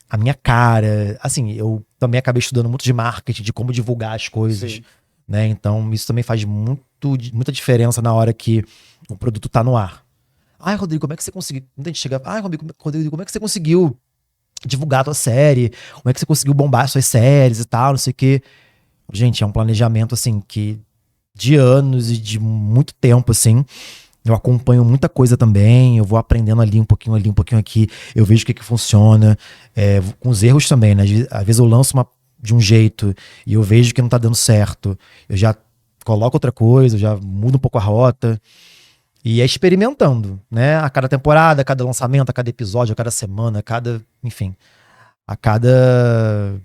Speaker 2: a minha cara. Assim, eu também acabei estudando muito de marketing, de como divulgar as coisas, né? Então, isso também faz muita diferença na hora que o produto tá no ar. Ai, Rodrigo, como é que você conseguiu? Muita gente chega, ai, Rodrigo, como é que você conseguiu divulgar a tua série? Como é que você conseguiu bombar as suas séries e tal, não sei o quê. Gente, é um planejamento, assim, que de anos e de muito tempo, assim. Eu acompanho muita coisa também, eu vou aprendendo ali, um pouquinho aqui. Eu vejo o que funciona. Com os erros também, né? Às vezes eu lanço de um jeito e eu vejo que não tá dando certo. Eu já coloco outra coisa, eu já mudo um pouco a rota. E é experimentando, né? A cada temporada, a cada lançamento, a cada episódio, a cada semana, enfim. A cada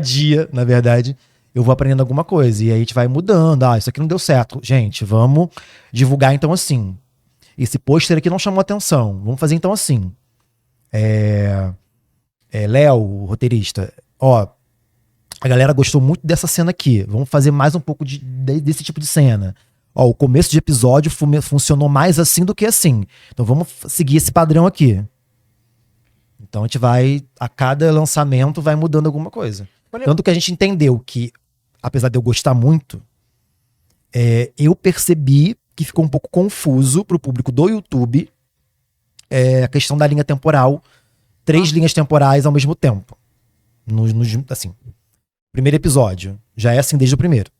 Speaker 2: dia, na verdade, eu vou aprendendo alguma coisa. E aí a gente vai mudando. Ah, isso aqui não deu certo. Gente, vamos divulgar então assim. Esse pôster aqui não chamou atenção. Vamos fazer então assim. Léo, o roteirista. Ó, a galera gostou muito dessa cena aqui. Vamos fazer mais um pouco desse tipo de cena. Ó, o começo de episódio funcionou mais assim do que assim. Então vamos seguir esse padrão aqui. Então a gente vai, a cada lançamento, vai mudando alguma coisa. Tanto que a gente entendeu que, apesar de eu gostar muito, eu percebi que ficou um pouco confuso pro público do YouTube a questão da linha temporal. 3 linhas temporais ao mesmo tempo. Assim, primeiro episódio já é assim desde o primeiro.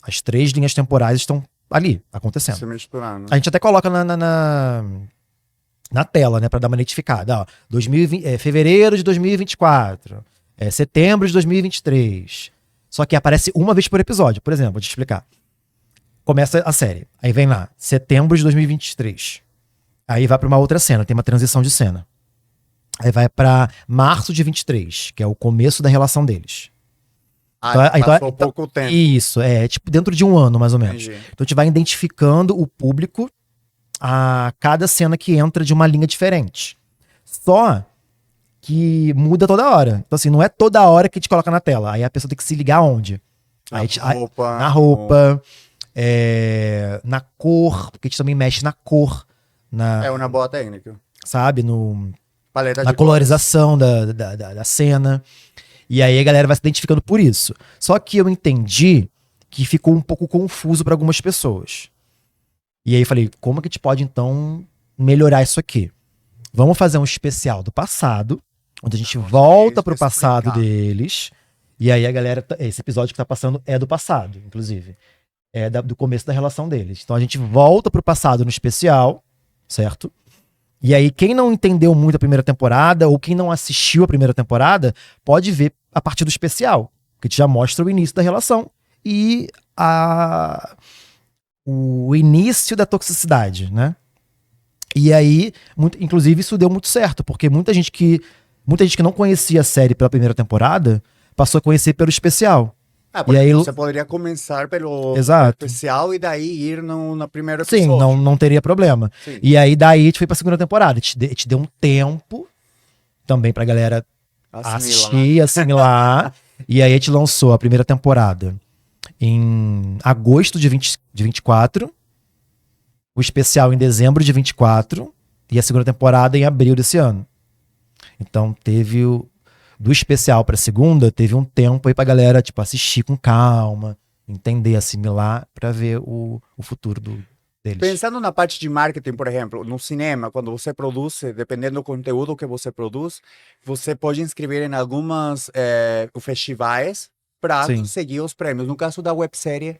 Speaker 2: As 3 linhas temporais estão ali, acontecendo. A gente até coloca na tela, né, pra dar uma notificada. Ó, fevereiro de 2024, setembro de 2023, Só que aparece uma vez por episódio. Por exemplo, vou te explicar. Começa a série. Aí vem lá, setembro de 2023. Aí vai pra uma outra cena, tem uma transição de cena. Aí vai pra março de 23, que é o começo da relação deles.
Speaker 1: Passou pouco tempo.
Speaker 2: Isso, tipo dentro de um ano, mais ou menos.
Speaker 1: Entendi.
Speaker 2: Então a gente vai identificando o público a cada cena que entra de uma linha diferente. Só que muda toda hora. Então assim, não é toda hora que te coloca na tela. Aí a pessoa tem que se ligar onde? Na roupa, na cor, porque a gente também mexe na cor.
Speaker 1: É uma boa técnica.
Speaker 2: Sabe?
Speaker 1: Paleta
Speaker 2: Na
Speaker 1: de
Speaker 2: colorização da cena. E aí a galera vai se identificando por isso. Só que eu entendi que ficou um pouco confuso para algumas pessoas. E aí eu falei, como que a gente pode então melhorar isso aqui? Vamos fazer um especial do passado, onde a gente volta pro passado deles. E aí a galera, esse episódio que tá passando é do passado, inclusive. É do começo da relação deles. Então a gente volta pro passado no especial, certo? E aí, quem não entendeu muito a primeira temporada, ou quem não assistiu a primeira temporada, pode ver a partir do especial, que te já mostra o início da relação e o início da toxicidade, né? E aí, inclusive, isso deu muito certo, porque muita gente que não conhecia a série pela primeira temporada, passou a conhecer pelo especial.
Speaker 1: E aí você poderia começar pelo especial e daí ir na primeira episódio.
Speaker 2: Sim, não teria problema.
Speaker 1: Sim.
Speaker 2: E aí daí a gente foi pra segunda temporada. Te deu um tempo também pra galera assistir, assimilar. E aí a gente lançou a primeira temporada em agosto de 24, o especial em dezembro de 24 e a segunda temporada em abril desse ano. Então teve do especial pra segunda, teve um tempo aí pra galera, tipo, assistir com calma, entender, assimilar, pra ver o futuro deles.
Speaker 1: Pensando na parte de marketing, por exemplo, no cinema, quando você produz, dependendo do conteúdo que você produz, você pode inscrever em algumas festivais para conseguir os prêmios. No caso da websérie...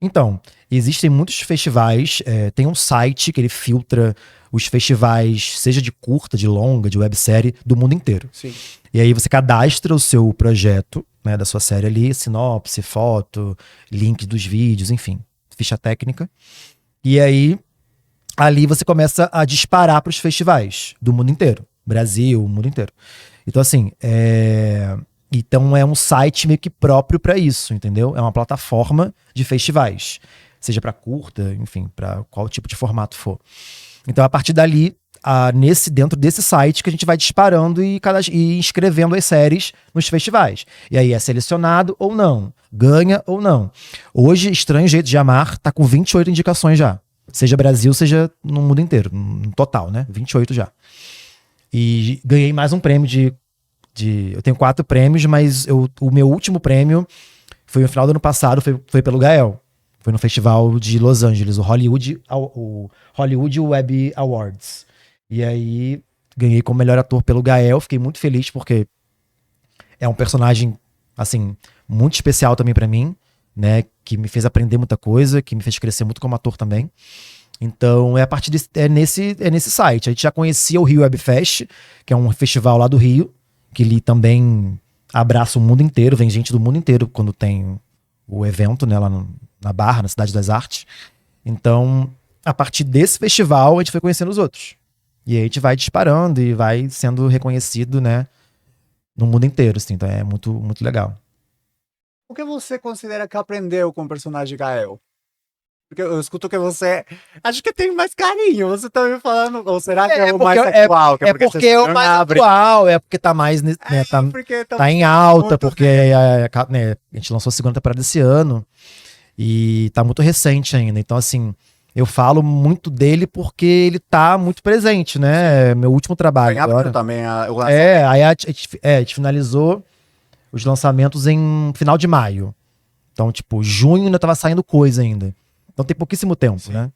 Speaker 2: Então, existem muitos festivais, tem um site que ele filtra os festivais, seja de curta, de longa, de websérie, do mundo inteiro.
Speaker 1: Sim.
Speaker 2: E aí você cadastra o seu projeto, né, da sua série ali, sinopse, foto, link dos vídeos, enfim, ficha técnica. E aí, ali você começa a disparar para os festivais do mundo inteiro. Brasil, o mundo inteiro. Então, assim, então é um site meio que próprio para isso, entendeu? É uma plataforma de festivais, seja para curta, enfim, para qual tipo de formato for. Então, a partir dali, dentro desse site que a gente vai disparando e inscrevendo as séries nos festivais. E aí é selecionado ou não, ganha ou não. Hoje, Estranho Jeito de Amar tá com 28 indicações já. Seja Brasil, seja no mundo inteiro, no total, né? 28 já. E ganhei mais um prêmio eu tenho 4 prêmios, mas o meu último prêmio foi no final do ano passado, foi pelo Gael. Foi no festival de Los Angeles, o Hollywood Web Awards. E aí ganhei como melhor ator pelo Gael, fiquei muito feliz porque é um personagem, assim, muito especial também pra mim, né, que me fez aprender muita coisa, que me fez crescer muito como ator também. Então é a partir nesse site. A gente já conhecia o Rio Web Fest, que é um festival lá do Rio, que ele também abraça o mundo inteiro, vem gente do mundo inteiro quando tem o evento, né, lá na Barra, na Cidade das Artes. Então, a partir desse festival, a gente foi conhecendo os outros. E aí a gente vai disparando e vai sendo reconhecido, né, no mundo inteiro, assim. Então é muito, muito legal.
Speaker 1: O que você considera que aprendeu com o personagem Gael? Porque eu escuto que você... Acho que tem mais carinho. Você tá me falando... Ou será que é o mais atual?
Speaker 2: É porque é o mais atual. É porque tá mais... Né, tá em alta. Porque né, a gente lançou a segunda temporada esse ano. E tá muito recente ainda. Então, assim... Eu falo muito dele porque ele tá muito presente, né? Meu último trabalho agora.
Speaker 1: Também
Speaker 2: aí a gente finalizou os lançamentos em final de maio. Então, tipo, junho ainda tava saindo coisa ainda. Então tem pouquíssimo tempo, né?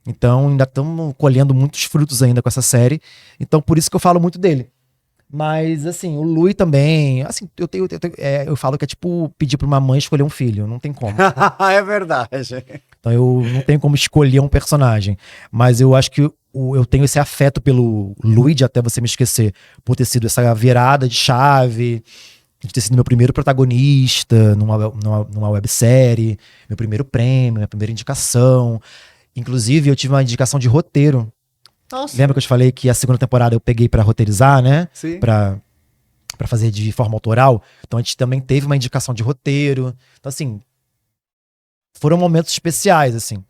Speaker 2: Então ainda estamos colhendo muitos frutos ainda com essa série. Então por isso que eu falo muito dele. Mas, assim, o Lui também... Assim, eu falo que é tipo pedir pra uma mãe escolher um filho. Não tem como.
Speaker 1: É verdade.
Speaker 2: Então eu não tenho como escolher um personagem. Mas eu acho que eu tenho esse afeto pelo Lui, de Até Você Me Esquecer, por ter sido essa virada de chave, de ter sido meu primeiro protagonista numa websérie, meu primeiro prêmio, minha primeira indicação. Inclusive, eu tive uma indicação de roteiro.
Speaker 1: Nossa.
Speaker 2: Lembra que eu te falei que a segunda temporada eu peguei pra roteirizar, né?
Speaker 1: Sim.
Speaker 2: Pra fazer de forma autoral. Então a gente também teve uma indicação de roteiro. Então, assim, foram momentos especiais, assim.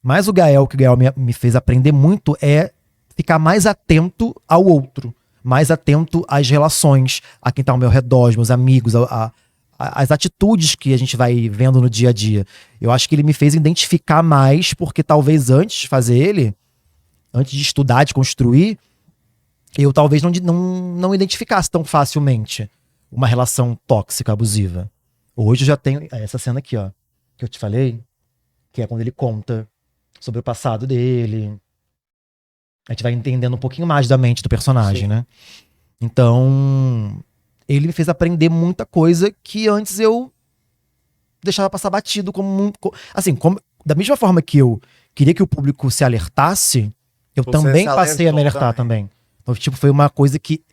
Speaker 2: Mas o que o Gael me fez aprender muito é ficar mais atento ao outro. Mais atento às relações, a quem tá ao meu redor, aos meus amigos, as atitudes que a gente vai vendo no dia a dia. Eu acho que ele me fez identificar mais, porque talvez antes de fazer ele, antes de estudar, de construir, eu talvez não identificasse tão facilmente uma relação tóxica, abusiva. Hoje eu já tenho essa cena aqui, ó, que eu te falei, que é quando ele conta sobre o passado dele. A gente vai entendendo um pouquinho mais da mente do personagem, né? Então, ele me fez aprender muita coisa que antes eu deixava passar batido da mesma forma que eu queria que o público se alertasse, eu
Speaker 1: Você
Speaker 2: também
Speaker 1: se
Speaker 2: passei a me
Speaker 1: alertou
Speaker 2: alertar também. Então, tipo, foi uma coisa que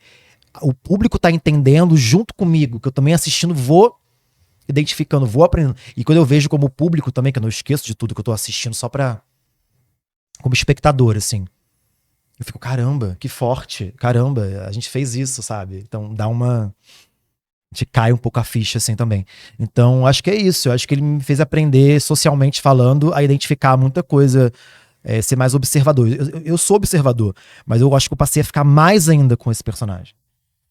Speaker 2: o público tá entendendo junto comigo, que eu também assistindo vou identificando, vou aprendendo. E quando eu vejo como público também, que eu não esqueço de tudo que eu tô assistindo só como espectador, assim. Eu fico, caramba, que forte. Caramba, a gente fez isso, sabe? Então a gente cai um pouco a ficha, assim, também. Então, acho que é isso. Eu acho que ele me fez aprender, socialmente falando, a identificar muita coisa, ser mais observador. Eu sou observador, mas eu acho que eu passei a ficar mais ainda com esse personagem.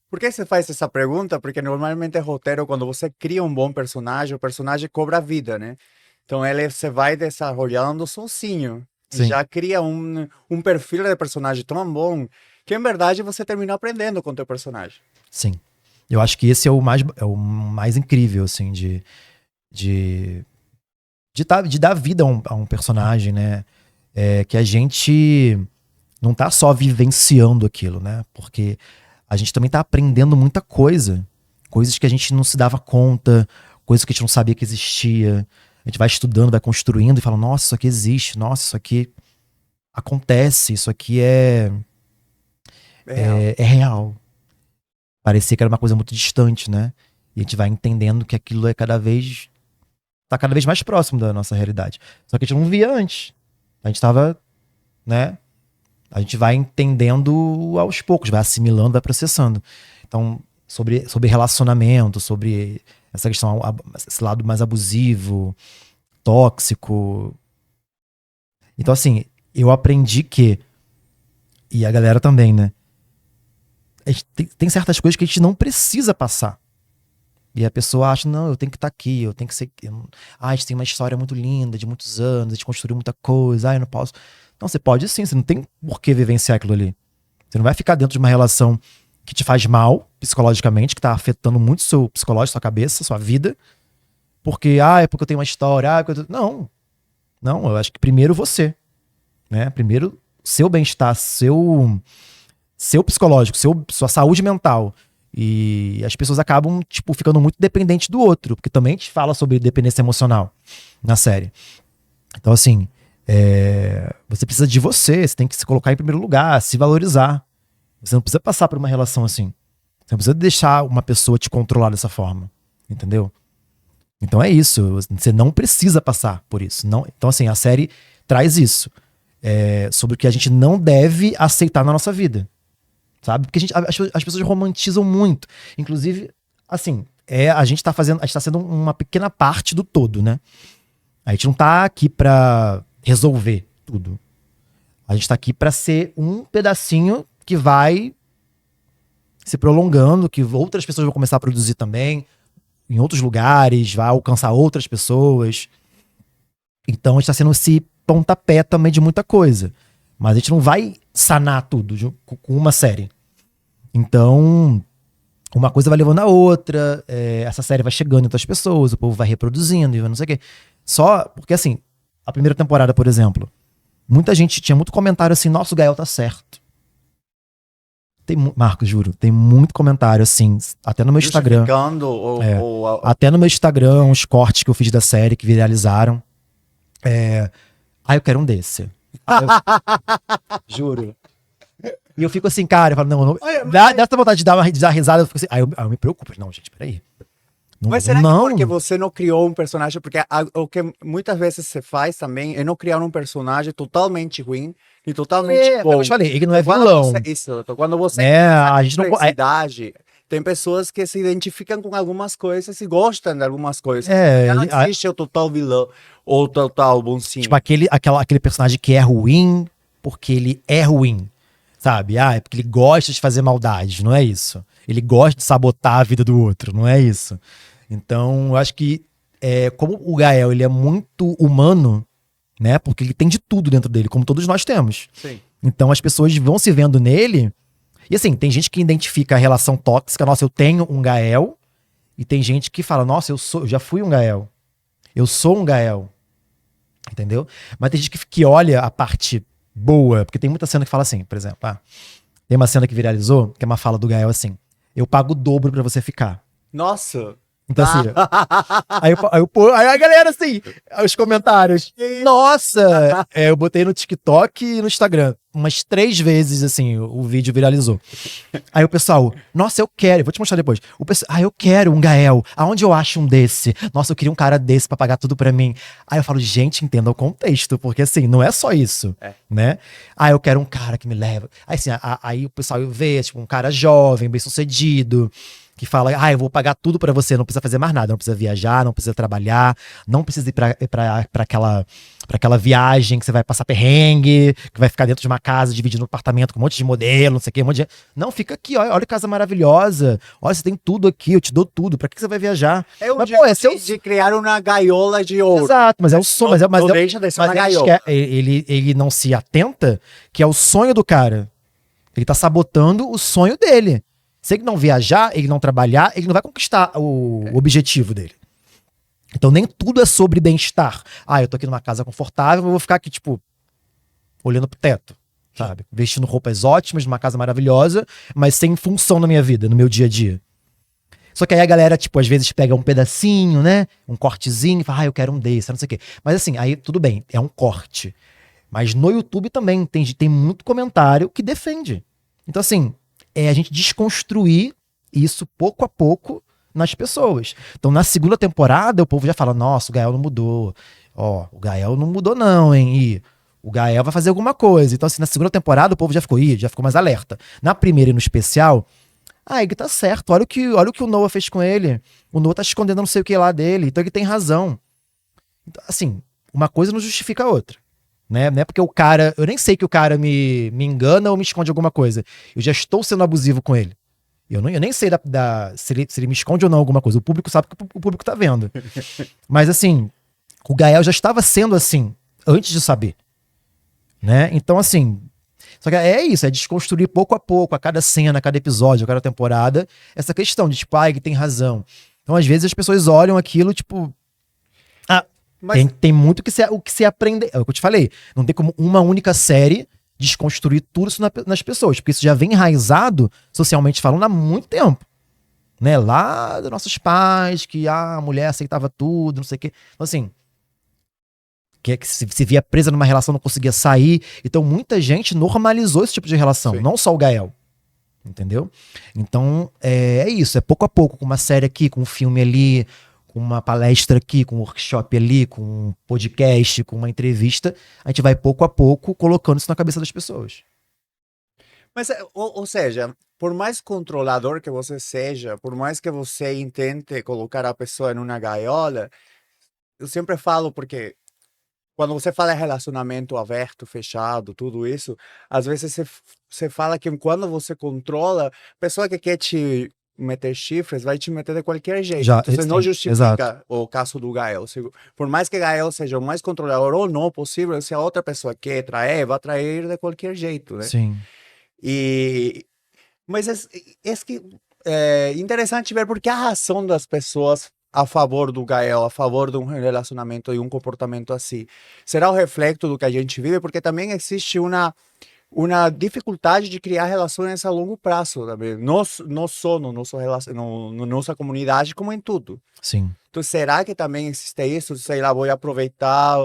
Speaker 1: Por que você faz essa pergunta? Porque normalmente é roteiro, quando você cria um bom personagem, o personagem cobra vida, né? Então você vai desenvolvendo sozinho. E
Speaker 2: Sim.
Speaker 1: já cria um perfil de personagem tão bom que, em verdade, você termina aprendendo com o teu personagem.
Speaker 2: Sim. Eu acho que esse é o mais incrível, assim, de dar vida a um personagem, né? Que a gente não tá só vivenciando aquilo, né? Porque a gente também tá aprendendo muita coisa. Coisas que a gente não se dava conta, coisas que a gente não sabia que existia. A gente vai estudando, vai construindo e fala, nossa, isso aqui existe, nossa, isso aqui acontece, isso aqui é real. Parecia que era uma coisa muito distante, né? E a gente vai entendendo que aquilo tá cada vez mais próximo da nossa realidade. Só que a gente não via antes. A gente tava, né? A gente vai entendendo aos poucos, vai assimilando, vai processando. Então, sobre relacionamento, sobre essa questão, esse lado mais abusivo, tóxico. Então, assim, eu aprendi que, e a galera também, né? Tem certas coisas que a gente não precisa passar. E a pessoa acha, não, eu tenho que estar aqui, eu tenho que ser. A gente tem uma história muito linda, de muitos anos, a gente construiu muita coisa, eu não posso. Não, você pode sim, você não tem por que vivenciar aquilo ali. Você não vai ficar dentro de uma relação que te faz mal, psicologicamente, que tá afetando muito seu psicológico, sua cabeça, sua vida. Porque, é porque eu tenho uma história, Não. Não, eu acho que primeiro você, né? Primeiro seu bem-estar, seu psicológico, sua saúde mental. E as pessoas acabam, tipo, ficando muito dependentes do outro, porque também te fala sobre dependência emocional na série. Então, assim, você precisa de você tem que se colocar em primeiro lugar, se valorizar. Você não precisa passar por uma relação assim. Você não precisa deixar uma pessoa te controlar dessa forma, entendeu? Então é isso, você não precisa passar por isso. Não, então, assim, a série traz isso. Sobre o que a gente não deve aceitar na nossa vida. Sabe? Porque as pessoas romantizam muito. Inclusive, assim, a gente tá sendo uma pequena parte do todo, né? A gente não tá aqui pra resolver tudo. A gente tá aqui pra ser um pedacinho que vai se prolongando, que outras pessoas vão começar a produzir também, em outros lugares, vai alcançar outras pessoas. Então a gente tá sendo esse pontapé também de muita coisa. Mas a gente não vai sanar tudo com uma série. Então, uma coisa vai levando a outra, essa série vai chegando em outras pessoas, o povo vai reproduzindo e não sei o quê. Só porque, assim, a primeira temporada, por exemplo, muita gente tinha muito comentário assim, nossa, o Gael tá certo. Marcos, juro, tem muito comentário assim, até no meu Instagram. Até no meu Instagram, uns cortes que eu fiz da série que viralizaram. Eu quero um desse. Juro. E eu fico assim, cara, eu falo, não, eu não
Speaker 1: Olha, mas-
Speaker 2: dá essa vontade de dar risada, eu fico assim, aí eu me preocupo. Não, gente, peraí. Não,
Speaker 1: Mas será
Speaker 2: não.
Speaker 1: que porque você não criou um personagem? Porque o que muitas vezes se faz também é não criar um personagem totalmente ruim e totalmente
Speaker 2: É,
Speaker 1: bom.
Speaker 2: como eu te falei, ele não é
Speaker 1: Então, quando
Speaker 2: vilão.
Speaker 1: então, quando você
Speaker 2: Né?
Speaker 1: cria essa
Speaker 2: A gente não.
Speaker 1: complexidade, tem pessoas que se identificam com algumas coisas e gostam de algumas coisas.
Speaker 2: É,
Speaker 1: Já não existe o total vilão ou o total bonzinho.
Speaker 2: tipo, aquele personagem que é ruim porque ele é ruim. Sabe? Ah, é porque ele gosta de fazer maldade, não é isso. Ele gosta de sabotar a vida do outro, não é isso. Então, eu acho que como o Gael ele é muito humano, né? Porque ele tem de tudo dentro dele, como todos nós temos.
Speaker 1: Sim.
Speaker 2: Então as pessoas vão se vendo nele. E assim, tem gente que identifica a relação tóxica, nossa, eu tenho um Gael. E tem gente que fala, nossa, eu já fui um Gael. Eu sou um Gael. Entendeu? Mas tem gente que olha a parte boa, porque tem muita cena que fala assim, por exemplo, tem uma cena que viralizou, que é uma fala do Gael assim: eu pago o dobro pra você ficar.
Speaker 1: Nossa.
Speaker 2: Então, assim, aí a galera, assim, os comentários. Nossa! Eu botei no TikTok e no Instagram. Umas 3 vezes, assim, o vídeo viralizou. Aí o pessoal, nossa, eu quero. Vou te mostrar depois. O pessoal, eu quero um Gael. Aonde eu acho um desse? Nossa, eu queria um cara desse pra pagar tudo pra mim. Aí eu falo, gente, entenda o contexto, porque assim, não é só isso, né? Ah, eu quero um cara que me leva. Aí assim, aí o pessoal vê, tipo, um cara jovem, bem-sucedido, que fala, eu vou pagar tudo pra você, não precisa fazer mais nada, não precisa viajar, não precisa trabalhar, não precisa ir pra aquela viagem que você vai passar perrengue, que vai ficar dentro de uma casa, dividindo um apartamento com um monte de modelo, não sei o que, um monte de... Não, fica aqui, olha que casa maravilhosa, olha, você tem tudo aqui, eu te dou tudo, pra que você vai viajar?
Speaker 1: É um
Speaker 2: Mas,
Speaker 1: jeito
Speaker 2: seu...
Speaker 1: de criar uma gaiola de ouro.
Speaker 2: Exato, mas é o sonho,
Speaker 1: Não deixa de ser uma gaiola.
Speaker 2: ele não se atenta que é o sonho do cara. Ele tá sabotando o sonho dele. Se ele não viajar, ele não trabalhar, ele não vai conquistar o objetivo dele. Então nem tudo é sobre bem-estar. Eu tô aqui numa casa confortável, eu vou ficar aqui, tipo, olhando pro teto, sabe? Vestindo roupas ótimas, numa casa maravilhosa, mas sem função na minha vida, no meu dia a dia. Só que aí a galera, tipo, às vezes pega um pedacinho, né? Um cortezinho e fala, eu quero um desse, não sei o quê. Mas assim, aí tudo bem, é um corte. Mas no YouTube também tem muito comentário que defende. Então assim, é a gente desconstruir isso pouco a pouco nas pessoas. Então, na segunda temporada, o povo já fala, nossa, o Gael não mudou. Ó, o Gael não mudou não, hein? E o Gael vai fazer alguma coisa. Então, assim, na segunda temporada, o povo já ficou mais alerta. Na primeira e no especial, ele tá certo. Olha o que o Noah fez com ele. O Noah tá escondendo não sei o que lá dele. Então, ele tem razão. Então, assim, uma coisa não justifica a outra. Né? Não é porque o cara... Eu nem sei que o cara me engana ou me esconde alguma coisa. Eu já estou sendo abusivo com ele. Eu nem sei se ele me esconde ou não alguma coisa. O público sabe que o público tá vendo. Mas assim, o Gael já estava sendo assim, antes de saber. Né? Então assim, só que é isso, é desconstruir pouco a pouco, a cada cena, a cada episódio, a cada temporada, essa questão de tipo, ele tem razão. Então às vezes as pessoas olham aquilo, tipo... Mas... Tem muito o que se aprender. É o que eu te falei. Não tem como uma única série desconstruir tudo isso nas pessoas, porque isso já vem enraizado, socialmente falando, há muito tempo. Né? Lá dos nossos pais, que a mulher aceitava tudo, não sei o quê. Então, assim, que se via presa numa relação, não conseguia sair. Então, muita gente normalizou esse tipo de relação,
Speaker 1: Sim.
Speaker 2: não só o Gael. Entendeu? Então, é isso. É pouco a pouco, com uma série aqui, com um filme ali, com uma palestra aqui, com um workshop ali, com um podcast, com uma entrevista, a gente vai pouco a pouco colocando isso na cabeça das pessoas.
Speaker 1: Mas, ou seja, por mais controlador que você seja, por mais que você tente colocar a pessoa em uma gaiola, eu sempre falo porque quando você fala em relacionamento aberto, fechado, tudo isso, às vezes você fala que quando você controla, a pessoa que quer te meter chifres vai te meter de qualquer jeito. Então, você não justifica o caso do Gael. Por mais que Gael seja o mais controlador ou não possível, se a outra pessoa quer trair, vai trair de qualquer jeito, né?
Speaker 2: Sim.
Speaker 1: Mas é interessante ver porque a razão das pessoas a favor do Gael, a favor de um relacionamento e um comportamento assim, será o reflexo do que a gente vive, porque também existe uma dificuldade de criar relações a longo prazo também, não só no na nossa comunidade, como em tudo.
Speaker 2: Sim.
Speaker 1: Então, será que também existe isso? Sei lá, vou aproveitar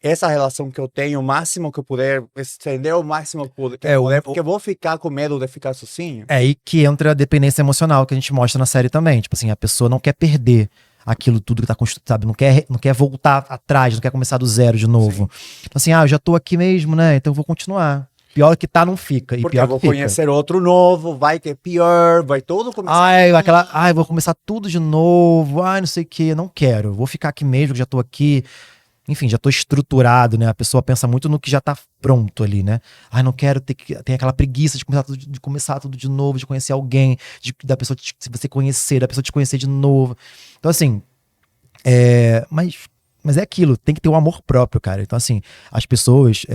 Speaker 1: essa relação que eu tenho, o máximo que eu puder, estender o máximo que eu
Speaker 2: É,
Speaker 1: puder, porque eu vou ficar com medo de ficar sozinho.
Speaker 2: É aí que entra a dependência emocional que a gente mostra na série também. Tipo assim, a pessoa não quer perder aquilo tudo que tá construído, sabe? Não quer voltar atrás, não quer começar do zero de novo. Então assim, eu já tô aqui mesmo, né? Então eu vou continuar. Pior que tá, não fica. E
Speaker 1: Porque
Speaker 2: pior
Speaker 1: eu vou
Speaker 2: que fica.
Speaker 1: conhecer outro novo, vai que é pior, vai todo começar.
Speaker 2: Vou começar tudo de novo. Ai, não sei o que, não quero. Vou ficar aqui mesmo, que já tô aqui. Enfim, já tô estruturado, né? A pessoa pensa muito no que já tá pronto ali, né? Ai, não quero ter que. Tem aquela preguiça de começar tudo de novo, de conhecer alguém, da pessoa se você conhecer, da pessoa te conhecer de novo. Então, assim, mas é aquilo, tem que ter um amor próprio, cara. Então, assim, as pessoas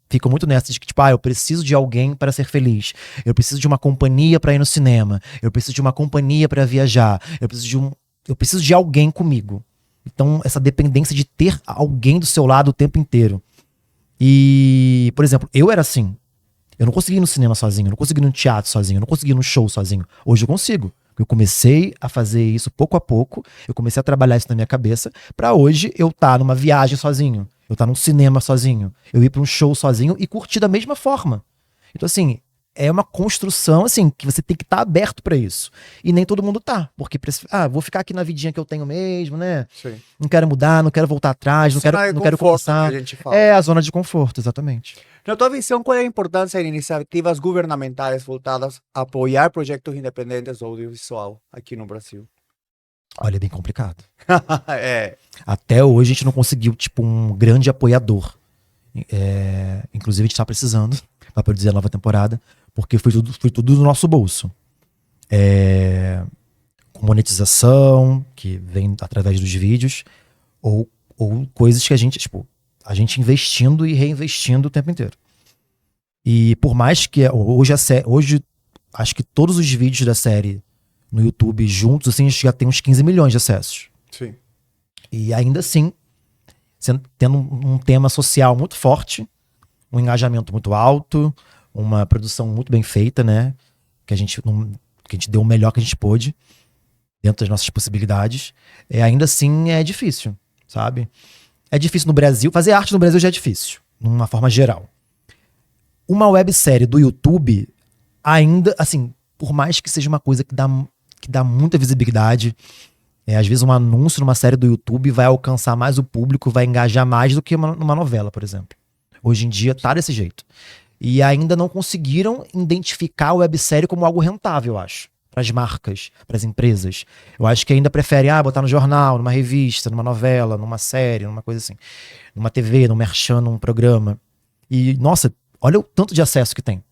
Speaker 2: ficam muito nessa de que, tipo, eu preciso de alguém para ser feliz. Eu preciso de uma companhia para ir no cinema. Eu preciso de uma companhia para viajar. Eu preciso de alguém comigo. Então, essa dependência de ter alguém do seu lado o tempo inteiro. E, por exemplo, eu era assim. Eu não conseguia ir no cinema sozinho, eu não conseguia ir no teatro sozinho, eu não conseguia ir no show sozinho. Hoje eu consigo. Eu comecei a fazer isso pouco a pouco, eu comecei a trabalhar isso na minha cabeça, pra hoje eu estar numa viagem sozinho, eu estar num cinema sozinho, eu ir pra um show sozinho e curtir da mesma forma. Então, assim, é uma construção, assim, que você tem que estar aberto pra isso. E nem todo mundo tá, porque, vou ficar aqui na vidinha que eu tenho mesmo, né?
Speaker 1: Sim.
Speaker 2: Não quero mudar, não quero voltar atrás, não quero
Speaker 1: conforto
Speaker 2: começar.
Speaker 1: que a gente fala.
Speaker 2: É a zona de conforto, exatamente.
Speaker 1: Na tua visão, qual é a importância de iniciativas governamentais voltadas a apoiar projetos independentes do audiovisual aqui no Brasil?
Speaker 2: Olha, é bem complicado.
Speaker 1: É.
Speaker 2: Até hoje a gente não conseguiu, tipo, um grande apoiador. Inclusive a gente tá precisando para produzir a nova temporada, porque foi tudo do nosso bolso. Com monetização, que vem através dos vídeos, ou coisas que a gente investindo e reinvestindo o tempo inteiro. E por mais que hoje acho que todos os vídeos da série no YouTube juntos, assim, a gente já tem uns 15 milhões de acessos.
Speaker 1: Sim.
Speaker 2: E ainda assim, tendo um tema social muito forte, um engajamento muito alto, uma produção muito bem feita, né? Que a gente deu o melhor que a gente pôde, dentro das nossas possibilidades. Ainda assim é difícil, sabe? É difícil no Brasil. Fazer arte no Brasil já é difícil, de uma forma geral. Uma websérie do YouTube, ainda, assim, por mais que seja uma coisa que dá muita visibilidade, às vezes um anúncio numa série do YouTube vai alcançar mais o público, vai engajar mais do que numa novela, por exemplo. Hoje em dia tá desse jeito. E ainda não conseguiram identificar a websérie como algo rentável, eu acho. Para as marcas, para as empresas. Eu acho que ainda preferem botar no jornal, numa revista, numa novela, numa série, numa coisa assim. Numa TV, num merchan, num programa. E, nossa, olha o tanto de acesso que tem.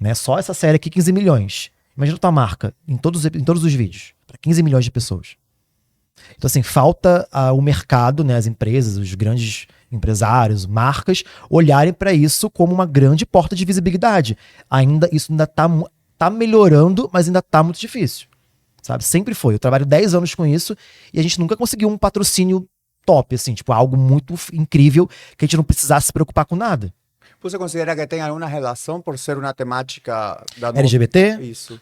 Speaker 2: Né? Só essa série aqui, 15 milhões. Imagina a tua marca em todos os vídeos. Para 15 milhões de pessoas. Então, assim, falta o mercado, né, as empresas, os grandes empresários, marcas, olharem para isso como uma grande porta de visibilidade. Isso ainda tá melhorando, mas ainda tá muito difícil. Sabe? Sempre foi. Eu trabalho 10 anos com isso e a gente nunca conseguiu um patrocínio top, assim, tipo, algo muito incrível que a gente não precisasse se preocupar com nada.
Speaker 1: Você considera que tem alguma relação por ser uma temática da
Speaker 2: LGBT?
Speaker 1: Isso.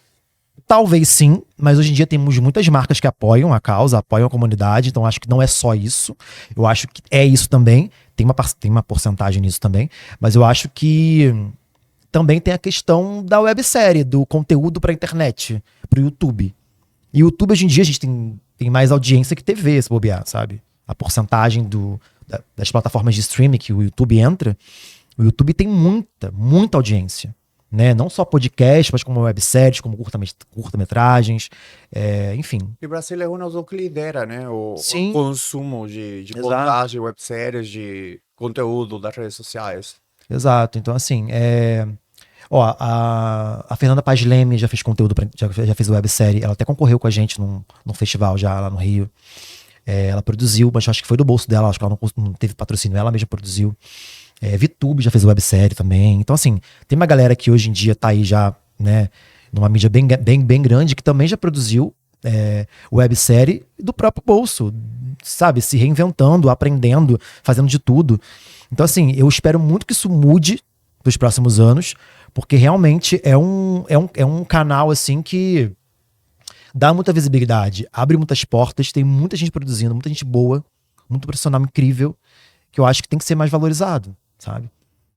Speaker 2: Talvez sim, mas hoje em dia temos muitas marcas que apoiam a causa, apoiam a comunidade, então acho que não é só isso. Eu acho que é isso também, tem uma porcentagem nisso também, mas eu acho que também tem a questão da websérie, do conteúdo para a internet, para o YouTube. E o YouTube hoje em dia a gente tem mais audiência que TV, se bobear, sabe? A porcentagem das plataformas de streaming que o YouTube entra, o YouTube tem muita audiência. Né? Não só podcast, mas como webséries, como curta-metragens, enfim.
Speaker 1: E o Brasil é um dos que lidera, né? O
Speaker 2: Sim.
Speaker 1: consumo de postagem, webséries, de conteúdo das redes sociais.
Speaker 2: Exato. Então, assim, a Fernanda Paz Leme já fez conteúdo, já fez websérie. Ela até concorreu com a gente num festival já lá no Rio. Ela produziu, mas acho que foi do bolso dela, acho que ela não teve patrocínio, ela mesma produziu. VTube já fez websérie também. Então, assim, tem uma galera que hoje em dia tá aí já, né, numa mídia bem grande, que também já produziu websérie do próprio bolso, sabe? Se reinventando, aprendendo, fazendo de tudo. Então, assim, eu espero muito que isso mude nos próximos anos, porque realmente é um canal, assim, que dá muita visibilidade, abre muitas portas, tem muita gente produzindo, muita gente boa, muito profissional incrível. que eu acho que tem que ser mais valorizado, sabe?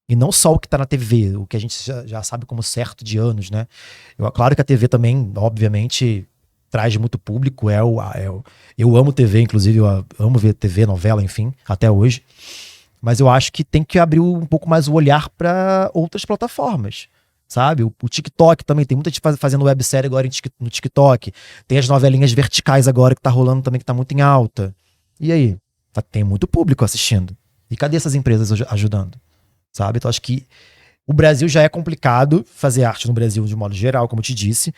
Speaker 2: E não só o que tá na TV, o que a gente já sabe como certo de anos, né? Claro que a TV também, obviamente, traz muito público. Eu amo TV, inclusive, eu amo ver TV, novela, enfim, até hoje. Mas eu acho que tem que abrir um pouco mais o olhar para outras plataformas, sabe? O TikTok também, tem muita gente fazendo websérie agora no TikTok. Tem as novelinhas verticais agora que tá rolando também, que tá muito em alta. E aí? Tem muito público assistindo. E cadê essas empresas ajudando? Sabe? Então acho que o Brasil já é complicado fazer arte no Brasil de modo geral, como eu te disse,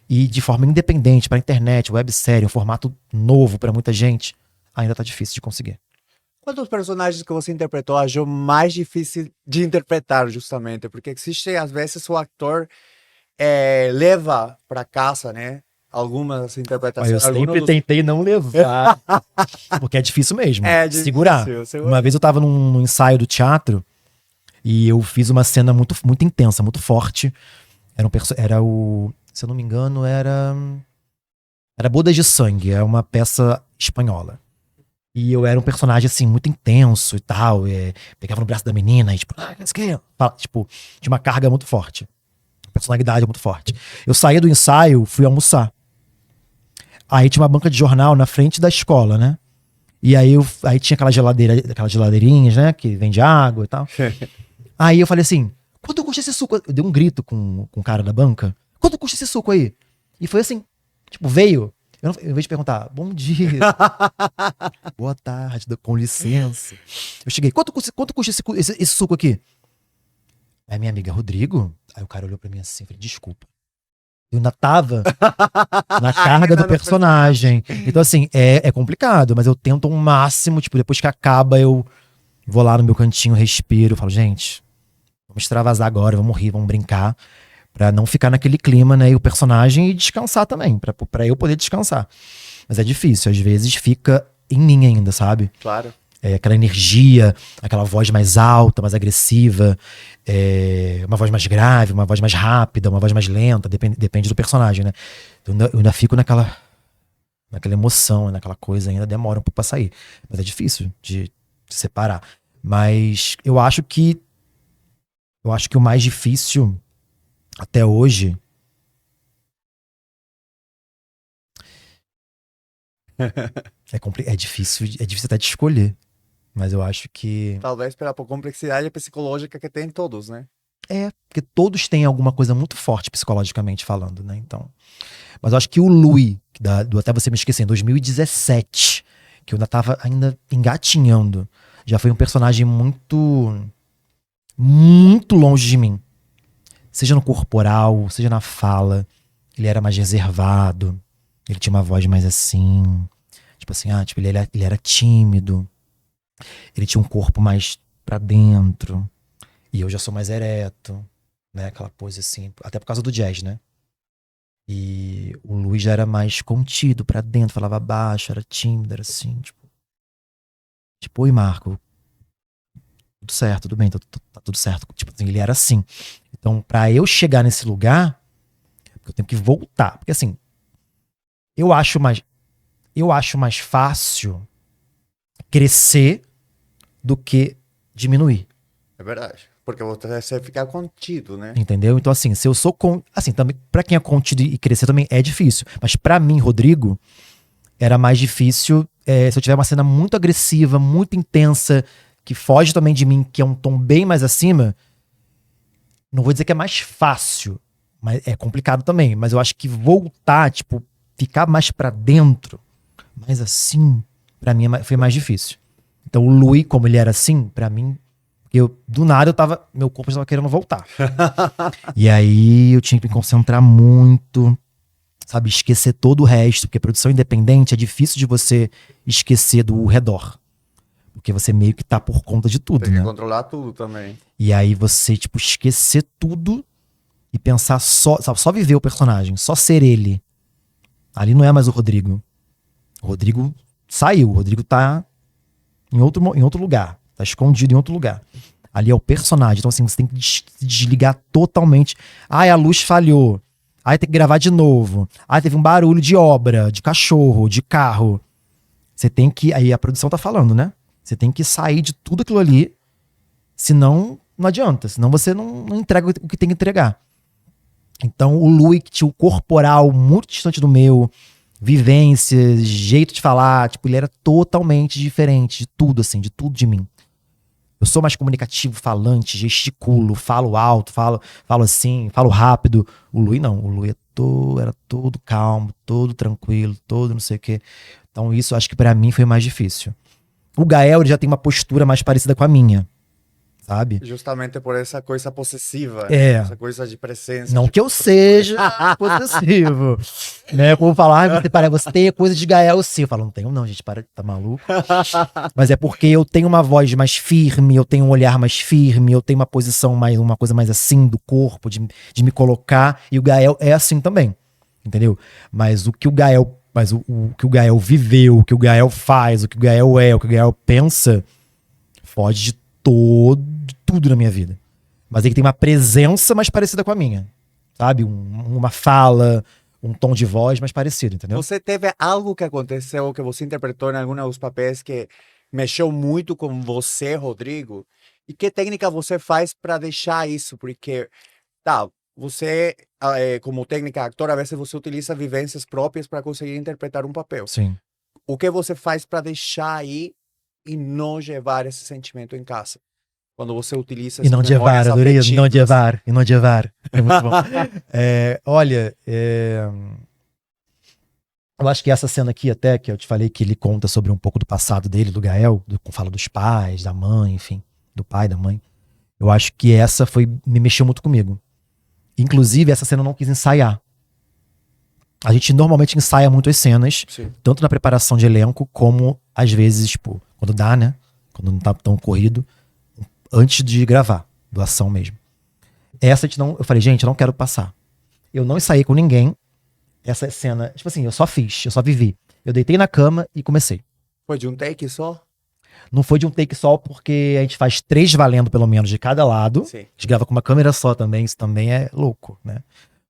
Speaker 2: e de forma independente, para internet, websérie, um formato novo para muita gente, ainda tá difícil de conseguir.
Speaker 1: Qual dos personagens que você interpretou achou mais difícil de interpretar, justamente? Porque existe, às vezes, o ator leva para casa, né? Algumas interpretações.
Speaker 2: Eu sempre tentei não levar, porque é difícil mesmo, segurar. Uma vez eu tava num ensaio do teatro, e eu fiz uma cena muito, muito intensa, muito forte. Se eu não me engano, era Bodas de Sangue, é uma peça espanhola. E eu era um personagem, assim, muito intenso e tal. Pegava no braço da menina e, tipo, tinha uma carga muito forte. Personalidade muito forte. Eu saía do ensaio, fui almoçar. Aí tinha uma banca de jornal na frente da escola, né? E aí tinha aquelas geladeirinhas, né? Que vende água e tal. Aí eu falei assim, quanto custa esse suco? Eu dei um grito com o cara da banca. Quanto custa esse suco aí? E foi assim, tipo, veio. Em vez de perguntar, bom dia, boa tarde, com licença. Eu cheguei, quanto custa esse suco aqui? Aí minha amiga, Rodrigo? Aí o cara olhou pra mim assim, falei, desculpa. Eu ainda tava na carga do personagem. Então assim, é complicado, mas eu tento ao máximo, tipo, depois que acaba eu vou lá no meu cantinho, respiro, falo, gente, vamos extravasar agora, vamos rir, vamos brincar, pra não ficar naquele clima, né, e o personagem e descansar também, pra eu poder descansar. Mas é difícil, às vezes fica em mim ainda, sabe?
Speaker 1: Claro.
Speaker 2: Aquela energia, aquela voz mais alta, mais agressiva, uma voz mais grave, uma voz mais rápida, uma voz mais lenta, depende do personagem, né? Eu ainda fico naquela emoção, naquela coisa, ainda demora um pouco pra sair. Mas é difícil de separar. Mas eu acho que o mais difícil até hoje é difícil até de escolher. Mas eu acho que...
Speaker 1: Talvez pela complexidade psicológica que tem todos, né?
Speaker 2: Porque todos têm alguma coisa muito forte psicologicamente falando, né? Então... Mas eu acho que o Louis, do Até Você Me Esquecer, em 2017, que eu ainda tava engatinhando, já foi um personagem muito, muito longe de mim. Seja no corporal, seja na fala. Ele era mais reservado. Ele tinha uma voz mais assim. Tipo assim, ele era tímido. Ele tinha um corpo mais pra dentro. E eu já sou mais ereto, né? Aquela pose assim, até por causa do jazz, né? E o Luiz já era mais contido pra dentro, falava baixo, era tímido, era assim, tipo, oi, Marco. Tudo certo, tudo bem, tá tudo certo. Tipo assim, ele era assim. Então, pra eu chegar nesse lugar, eu tenho que voltar. Porque assim, eu acho mais fácil crescer do que diminuir.
Speaker 1: É verdade. Porque você ficar contido, né?
Speaker 2: Entendeu? Então, assim, se eu sou assim, também, pra quem é contido e crescer também é difícil. Mas pra mim, Rodrigo, era mais difícil se eu tiver uma cena muito agressiva, muito intensa, que foge também de mim, que é um tom bem mais acima. Não vou dizer que é mais fácil, mas é complicado também. Mas eu acho que voltar, tipo, ficar mais pra dentro, mais assim, pra mim foi mais difícil. Então o Louis, como ele era assim, pra mim, do nada meu corpo estava querendo voltar. E aí eu tinha que me concentrar muito, sabe, esquecer todo o resto, porque produção independente é difícil de você esquecer do redor. Porque você meio que tá por conta de tudo,
Speaker 1: Tem que
Speaker 2: né?
Speaker 1: controlar tudo também.
Speaker 2: E aí você, tipo, esquecer tudo e pensar só viver o personagem, só ser ele. Ali não é mais o Rodrigo. O Rodrigo saiu, o Rodrigo tá em outro lugar. Tá escondido em outro lugar. Ali é o personagem. Então, assim, você tem que se desligar totalmente. A luz falhou. Tem que gravar de novo. Teve um barulho de obra, de cachorro, de carro. Você tem que... Aí a produção tá falando, né? Você tem que sair de tudo aquilo ali, senão não adianta, senão você não entrega o que tem que entregar. Então o Lui, que tinha o corporal muito distante do meu, vivências, jeito de falar, tipo, ele era totalmente diferente de tudo, assim, de tudo de mim. Eu sou mais comunicativo, falante, gesticulo, falo alto, falo assim, falo rápido. O Lui não, o Lui era todo calmo, todo tranquilo, todo não sei o quê. Então isso acho que pra mim foi mais difícil. O Gael ele já tem uma postura mais parecida com a minha, sabe?
Speaker 1: Justamente por essa coisa possessiva,
Speaker 2: É.
Speaker 1: essa coisa de presença.
Speaker 2: Não que eu seja possessivo, né? Como falar, você tem coisa de Gael sim. Eu falo, não tenho não, gente, para, tá maluco? Mas é porque eu tenho uma voz mais firme, eu tenho um olhar mais firme, eu tenho uma posição uma coisa mais assim do corpo, de me colocar, e o Gael é assim também, entendeu? Mas o que o Gael viveu, o que o Gael faz, o que o Gael é, o que o Gael pensa, foge de tudo na minha vida. Mas ele tem uma presença mais parecida com a minha, sabe? Uma fala, um tom de voz mais parecido, entendeu?
Speaker 1: Você teve algo que aconteceu, que você interpretou em algum dos papéis que mexeu muito com você, Rodrigo? E que técnica você faz para deixar isso? Porque, você, como técnica ator, às vezes você utiliza vivências próprias para conseguir interpretar um papel.
Speaker 2: Sim.
Speaker 1: O que você faz para deixar aí e não levar esse sentimento em casa? Quando você utiliza
Speaker 2: E não levar, adorei, não levar. É muito bom. Olha, eu acho que essa cena aqui até, que eu te falei que ele conta sobre um pouco do passado dele, do Gael, fala dos pais, da mãe, enfim, do pai, da mãe. Eu acho que essa me mexeu muito comigo. Inclusive, essa cena eu não quis ensaiar. A gente normalmente ensaia muito as cenas,
Speaker 1: Sim.
Speaker 2: tanto na preparação de elenco, como às vezes, tipo, quando dá, né? Quando não tá tão corrido, antes de gravar, doação mesmo. Essa eu falei, gente, eu não quero passar. Eu não ensaiei com ninguém. Essa cena, tipo assim, eu só vivi. Eu deitei na cama e comecei.
Speaker 1: Foi de um take só?
Speaker 2: Não foi de um take só, porque a gente faz 3 valendo pelo menos de cada lado.
Speaker 1: Sim.
Speaker 2: A gente grava com uma câmera só também, isso também é louco, né?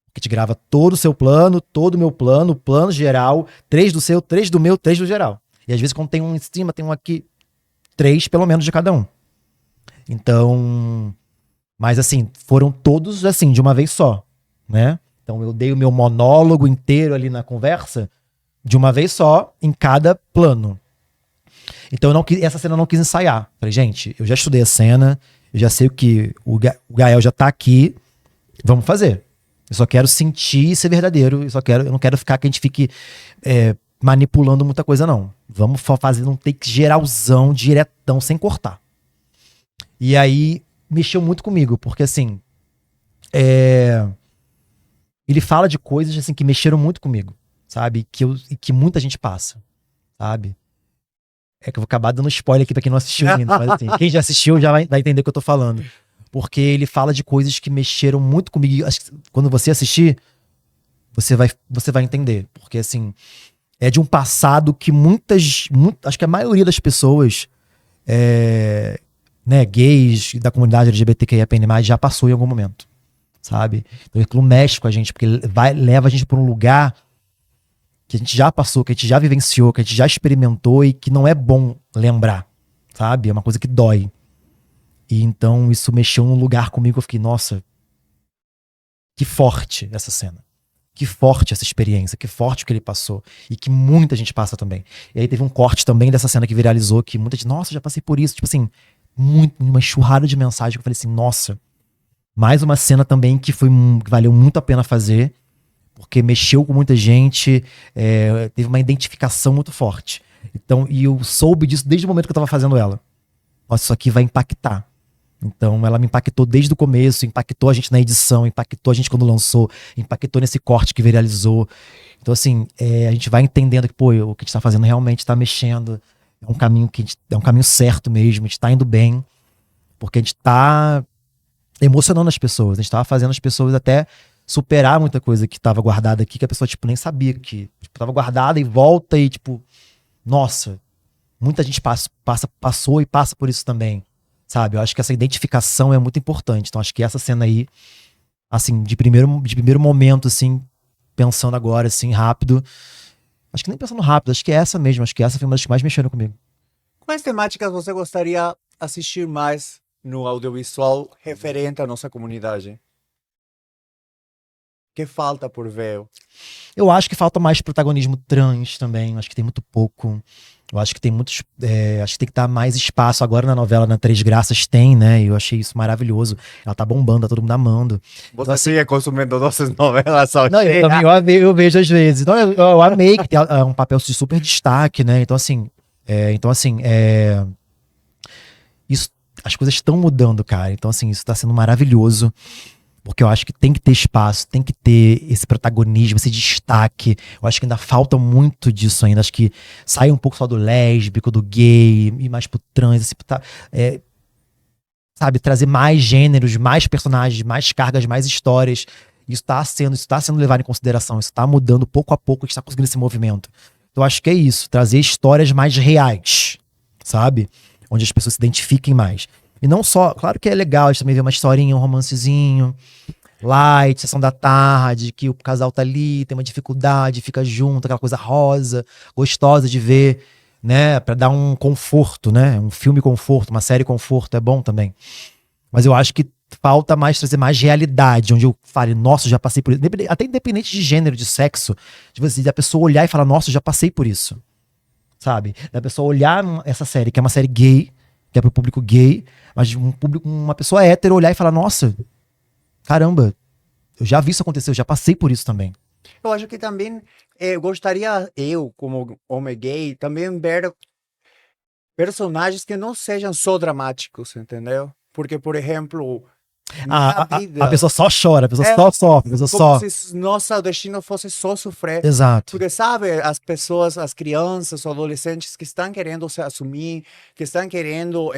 Speaker 2: A gente grava todo o seu plano, todo o meu plano, plano geral, 3 do seu, 3 do meu, 3 do geral. E às vezes quando tem um em cima, tem um aqui, 3 pelo menos de cada um. Então, mas assim, foram todos assim, de uma vez só, né? Então eu dei o meu monólogo inteiro ali na conversa, de uma vez só, em cada plano. Então essa cena eu não quis ensaiar. Falei, gente, eu já estudei a cena, eu já sei o que o Gael já tá aqui, vamos fazer. Eu só quero sentir e ser verdadeiro, eu não quero ficar que a gente fique manipulando muita coisa, não. Vamos fazer um take geralzão, diretão, sem cortar. E aí, mexeu muito comigo, porque assim, ele fala de coisas assim, que mexeram muito comigo, sabe? Que muita gente passa, sabe? É que eu vou acabar dando spoiler aqui pra quem não assistiu ainda, mas assim, quem já assistiu já vai entender o que eu tô falando. Porque ele fala de coisas que mexeram muito comigo. Acho que quando você assistir, você vai entender. Porque assim, é de um passado que acho que a maioria das pessoas, né, gays da comunidade LGBTQIA+, já passou em algum momento, sabe? Então aquilo mexe com a gente, porque leva a gente pra um lugar que a gente já passou, que a gente já vivenciou, que a gente já experimentou e que não é bom lembrar, sabe? É uma coisa que dói. E então isso mexeu num lugar comigo, eu fiquei, nossa, que forte essa cena. Que forte essa experiência, que forte o que ele passou. E que muita gente passa também. E aí teve um corte também dessa cena que viralizou, que muita gente, nossa, já passei por isso. Tipo assim, uma enxurrada de mensagem que eu falei assim, nossa, mais uma cena também que valeu muito a pena fazer, porque mexeu com muita gente, teve uma identificação muito forte. Então, e eu soube disso desde o momento que eu tava fazendo ela. Nossa, isso aqui vai impactar. Então ela me impactou desde o começo, impactou a gente na edição, impactou a gente quando lançou, impactou nesse corte que viralizou. Então assim, a gente vai entendendo que, pô, o que a gente tá fazendo realmente tá mexendo, é um caminho é um caminho certo mesmo, a gente tá indo bem, porque a gente tá emocionando as pessoas, a gente tava fazendo as pessoas até superar muita coisa que tava guardada aqui, que a pessoa, tipo, nem sabia que tava guardada e volta e, tipo, nossa, muita gente passou e passa por isso também. Sabe, eu acho que essa identificação é muito importante. Então acho que essa cena aí, assim, de primeiro momento, assim, pensando agora, assim, rápido. Acho que nem pensando rápido, acho que é essa mesmo. Acho que essa foi uma das que mais mexeram comigo.
Speaker 1: Quais temáticas você gostaria de assistir mais no audiovisual referente à nossa comunidade? Que falta por ver?
Speaker 2: Eu acho que falta mais protagonismo trans também. Acho que tem muito pouco. Eu acho que tem muitos. Acho que tem que dar mais espaço. Agora na novela, na Três Graças, tem, né? Eu achei isso maravilhoso. Ela tá bombando, tá todo mundo amando.
Speaker 1: Você assim, é consumindo nossas novelas só
Speaker 2: não, eu também eu vejo às vezes. Então eu amei que tem um papel de super destaque, né? Então, assim. Isso, as coisas estão mudando, cara. Então, assim, isso tá sendo maravilhoso. Porque eu acho que tem que ter espaço, tem que ter esse protagonismo, esse destaque. Eu acho que ainda falta muito disso ainda. Acho que sai um pouco só do lésbico, do gay, e mais pro trans, assim, sabe, trazer mais gêneros, mais personagens, mais cargas, mais histórias. Isso tá sendo levado em consideração. Isso tá mudando pouco a pouco, a gente tá conseguindo esse movimento. Então, eu acho que é isso, trazer histórias mais reais, sabe? Onde as pessoas se identifiquem mais. E não só, claro que é legal a gente também ver uma historinha, um romancezinho, light, sessão da tarde, que o casal tá ali, tem uma dificuldade, fica junto, aquela coisa rosa, gostosa de ver, né? Pra dar um conforto, né? Um filme conforto, uma série conforto, é bom também. Mas eu acho que falta mais trazer mais realidade, onde eu fale, nossa, eu já passei por isso. Até independente de gênero, de sexo, tipo assim, da pessoa olhar e falar, nossa, eu já passei por isso. Sabe? Da pessoa olhar essa série, que é uma série gay, que é pro público gay, mas uma pessoa hétero olhar e falar, nossa, caramba, eu já vi isso acontecer, eu já passei por isso também.
Speaker 1: Eu acho que também gostaria, como homem gay, também ver personagens que não sejam só dramáticos, entendeu? Porque, por exemplo,
Speaker 2: a pessoa só chora, a pessoa só sofre, a pessoa só...
Speaker 1: se nosso destino fosse só sofrer.
Speaker 2: Exato.
Speaker 1: Porque, sabe, as pessoas, as crianças, os adolescentes que estão querendo se assumir, que estão querendo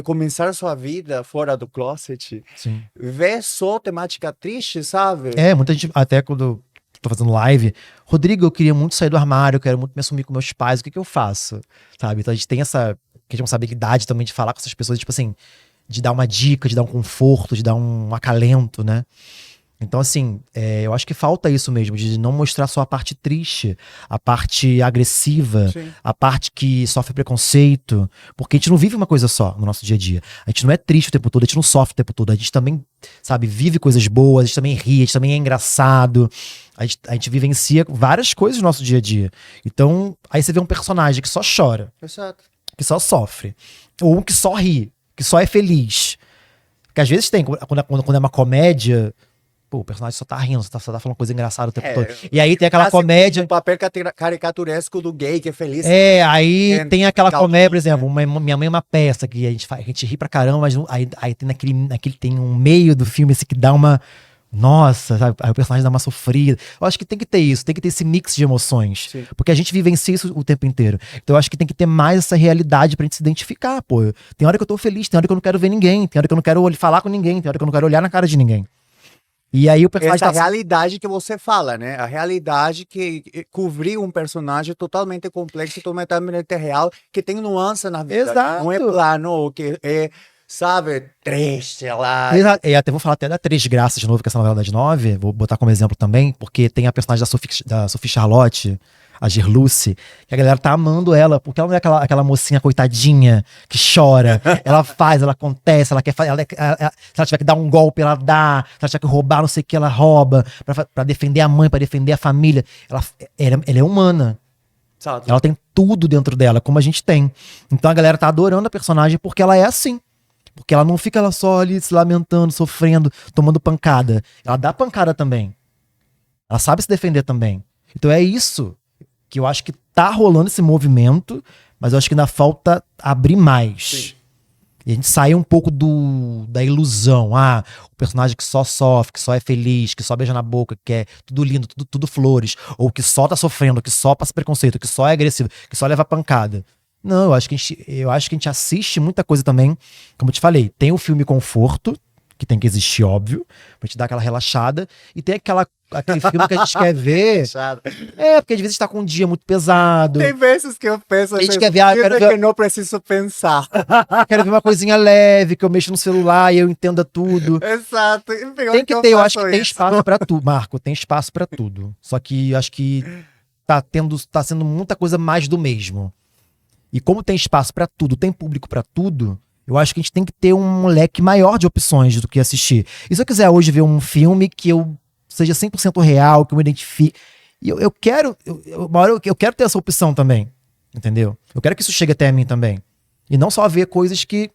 Speaker 1: começar sua vida fora do closet,
Speaker 2: Sim.
Speaker 1: ver só temática triste, sabe?
Speaker 2: Muita gente, até quando tô fazendo live, Rodrigo, eu queria muito sair do armário, eu quero muito me assumir com meus pais, o que eu faço? Sabe? Então a gente tem essa responsabilidade também de falar com essas pessoas, tipo assim, de dar uma dica, de dar um conforto, de dar um acalento, né? Então, assim, eu acho que falta isso mesmo, de não mostrar só a parte triste, a parte agressiva,
Speaker 1: Sim.
Speaker 2: a parte que sofre preconceito, porque a gente não vive uma coisa só no nosso dia a dia. A gente não é triste o tempo todo, a gente não sofre o tempo todo, a gente também, sabe, vive coisas boas, a gente também ri, a gente também é engraçado, a gente vivencia várias coisas no nosso dia a dia. Então, aí você vê um personagem que só chora,
Speaker 1: Exato.
Speaker 2: que só sofre, ou um que só ri, que só é feliz. Porque às vezes tem, quando é uma comédia... Pô, o personagem só tá rindo, só tá falando coisa engraçada o tempo todo. E aí tem aquela comédia...
Speaker 1: O papel caricaturesco do gay, que é feliz.
Speaker 2: Aí tem aquela comédia, por exemplo, Minha Mãe é uma Peça, que a gente ri pra caramba, mas aí tem tem um meio do filme assim, que dá uma... Nossa, sabe? Aí o personagem dá uma sofrida. Eu acho que tem que ter isso, tem que ter esse mix de emoções.
Speaker 1: Sim.
Speaker 2: Porque a gente vivencia isso o tempo inteiro. Então eu acho que tem que ter mais essa realidade pra gente se identificar, pô. Tem hora que eu tô feliz, tem hora que eu não quero ver ninguém, tem hora que eu não quero falar com ninguém, tem hora que eu não quero olhar na cara de ninguém. E aí o personagem
Speaker 1: essa realidade que você fala, né? A realidade que cobriu um personagem totalmente complexo, totalmente real, que tem nuance na vida.
Speaker 2: Exato.
Speaker 1: Não é plano, que é, sabe, triste lá.
Speaker 2: E até vou falar até da Três Graças de novo, que é essa novela das 9, vou botar como exemplo também, porque tem a personagem da Sophie Charlotte, a Gerluce, que a galera tá amando ela, porque ela não é aquela mocinha coitadinha que chora. Ela faz, ela acontece, ela quer fazer. Se ela tiver que dar um golpe, ela dá. Se ela tiver que roubar, não sei o que, ela rouba. Pra defender a mãe, pra defender a família. Ela é humana.
Speaker 1: Exato.
Speaker 2: Ela tem tudo dentro dela, como a gente tem. Então a galera tá adorando a personagem porque ela é assim. Porque ela não fica ela só ali se lamentando, sofrendo, tomando pancada. Ela dá pancada também. Ela sabe se defender também. Então é isso que eu acho que tá rolando esse movimento, mas eu acho que ainda falta abrir mais.
Speaker 1: Sim.
Speaker 2: E a gente sair um pouco da ilusão. O personagem que só sofre, que só é feliz, que só beija na boca, que é tudo lindo, tudo flores. Ou que só tá sofrendo, que só passa preconceito, que só é agressivo, que só leva pancada. Não, eu acho que a gente assiste muita coisa também. Como eu te falei, tem o filme Conforto, que tem que existir, óbvio, pra te dar aquela relaxada. E tem aquele filme que a gente quer ver. Porque às vezes tá com um dia muito pesado.
Speaker 1: Tem vezes que eu penso,
Speaker 2: a gente quer ver,
Speaker 1: que não preciso pensar.
Speaker 2: Quero ver uma coisinha leve, que eu mexo no celular e eu entenda tudo.
Speaker 1: Exato.
Speaker 2: Tem que ter, eu acho que tem espaço pra tudo, Marco, tem espaço pra tudo. Só que acho que tá sendo muita coisa mais do mesmo. E como tem espaço pra tudo, tem público pra tudo, eu acho que a gente tem que ter um leque maior de opções do que assistir. E se eu quiser hoje ver um filme que eu seja 100% real, que eu me identifique, eu quero, uma hora eu quero ter essa opção também, entendeu? Eu quero que isso chegue até a mim também. E não só ver coisas que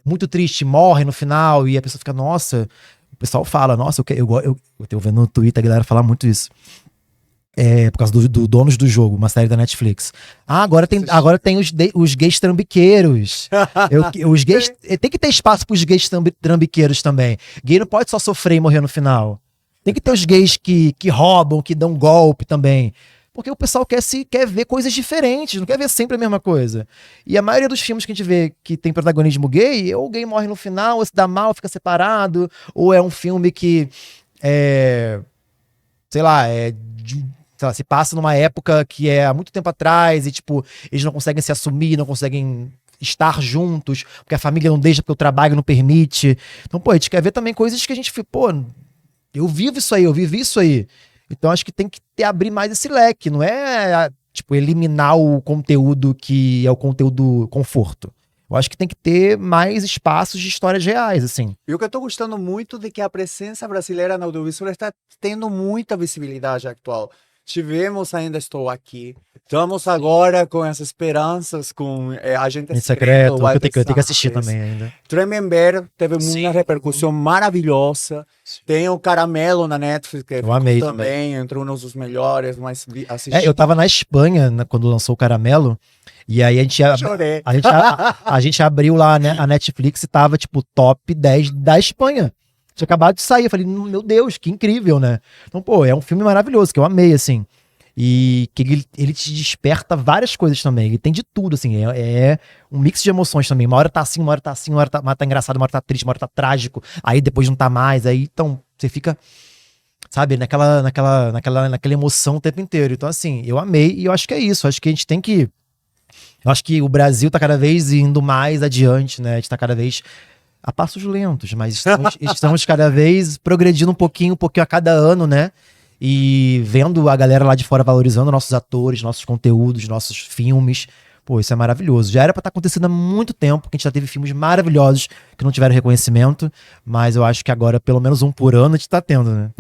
Speaker 2: muito triste, morre no final e a pessoa fica, nossa, o pessoal fala, nossa, eu tô vendo no Twitter a galera falar muito isso. Por causa do Donos do Jogo, uma série da Netflix. Agora tem os gays trambiqueiros. Os gays, tem que ter espaço pros gays trambiqueiros também. Gay não pode só sofrer e morrer no final. Tem que ter os gays que roubam, que dão golpe também. Porque o pessoal quer ver coisas diferentes, não quer ver sempre a mesma coisa. E a maioria dos filmes que a gente vê que tem protagonismo gay, ou o gay morre no final, ou se dá mal, fica separado, ou é um filme que sei lá, se passa numa época que é há muito tempo atrás e, tipo, eles não conseguem se assumir, não conseguem estar juntos, porque a família não deixa, porque o trabalho não permite. Então, pô, a gente quer ver também coisas que a gente, pô, eu vivo isso aí, eu vivi isso aí. Então, acho que tem que abrir mais esse leque, não é, tipo, eliminar o conteúdo que é o conteúdo conforto. Eu acho que tem que ter mais espaços de histórias reais, assim.
Speaker 1: E o que eu tô gostando muito de que a presença brasileira no audiovisual está tendo muita visibilidade atual. Tivemos Ainda Estou Aqui. Estamos agora com as esperanças, com Agente Secreto.
Speaker 2: Eu tenho que assistir também ainda.
Speaker 1: Tremembé teve uma repercussão maravilhosa. Tem o Caramelo na Netflix, que
Speaker 2: eu amei também.
Speaker 1: Entre um dos melhores, mas assisti.
Speaker 2: Eu tava na Espanha, né, quando lançou o Caramelo, e aí a gente abriu lá, né, a Netflix e tava, tipo, top 10 da Espanha. Tinha acabado de sair, eu falei, meu Deus, que incrível, né? Então, pô, é um filme maravilhoso, que eu amei, assim. E que ele te desperta várias coisas também. Ele tem de tudo, assim. É um mix de emoções também. Uma hora tá assim, uma hora tá assim, uma hora tá engraçado, uma hora tá triste, uma hora tá trágico. Aí depois não tá mais. Aí, então, você fica, sabe, naquela emoção o tempo inteiro. Então, assim, eu amei e eu acho que é isso. Eu acho que a gente tem que... Eu acho que o Brasil tá cada vez indo mais adiante, né? A gente tá cada vez... a passos lentos, mas estamos cada vez progredindo um pouquinho a cada ano, né? E vendo a galera lá de fora valorizando nossos atores, nossos conteúdos, nossos filmes. Pô, isso é maravilhoso. Já era pra estar acontecendo há muito tempo, que a gente já teve filmes maravilhosos que não tiveram reconhecimento, mas eu acho que agora, pelo menos um por ano, a gente tá tendo, né?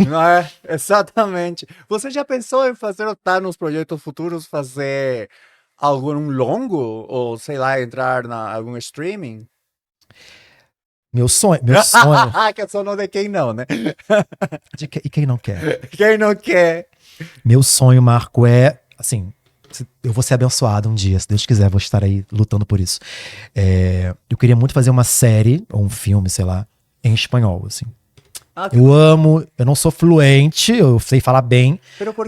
Speaker 1: Exatamente. Você já pensou em fazer, tá nos projetos futuros, fazer algum longo? Ou, sei lá, entrar em algum streaming?
Speaker 2: Meu sonho.
Speaker 1: Que é só não de quem não, né?
Speaker 2: E quem não quer?
Speaker 1: Quem não quer?
Speaker 2: Meu sonho, Marco, é, assim, eu vou ser abençoado um dia, se Deus quiser, vou estar aí lutando por isso. Eu queria muito fazer uma série, ou um filme, sei lá, em espanhol, assim. Eu não sou fluente, eu sei falar bem,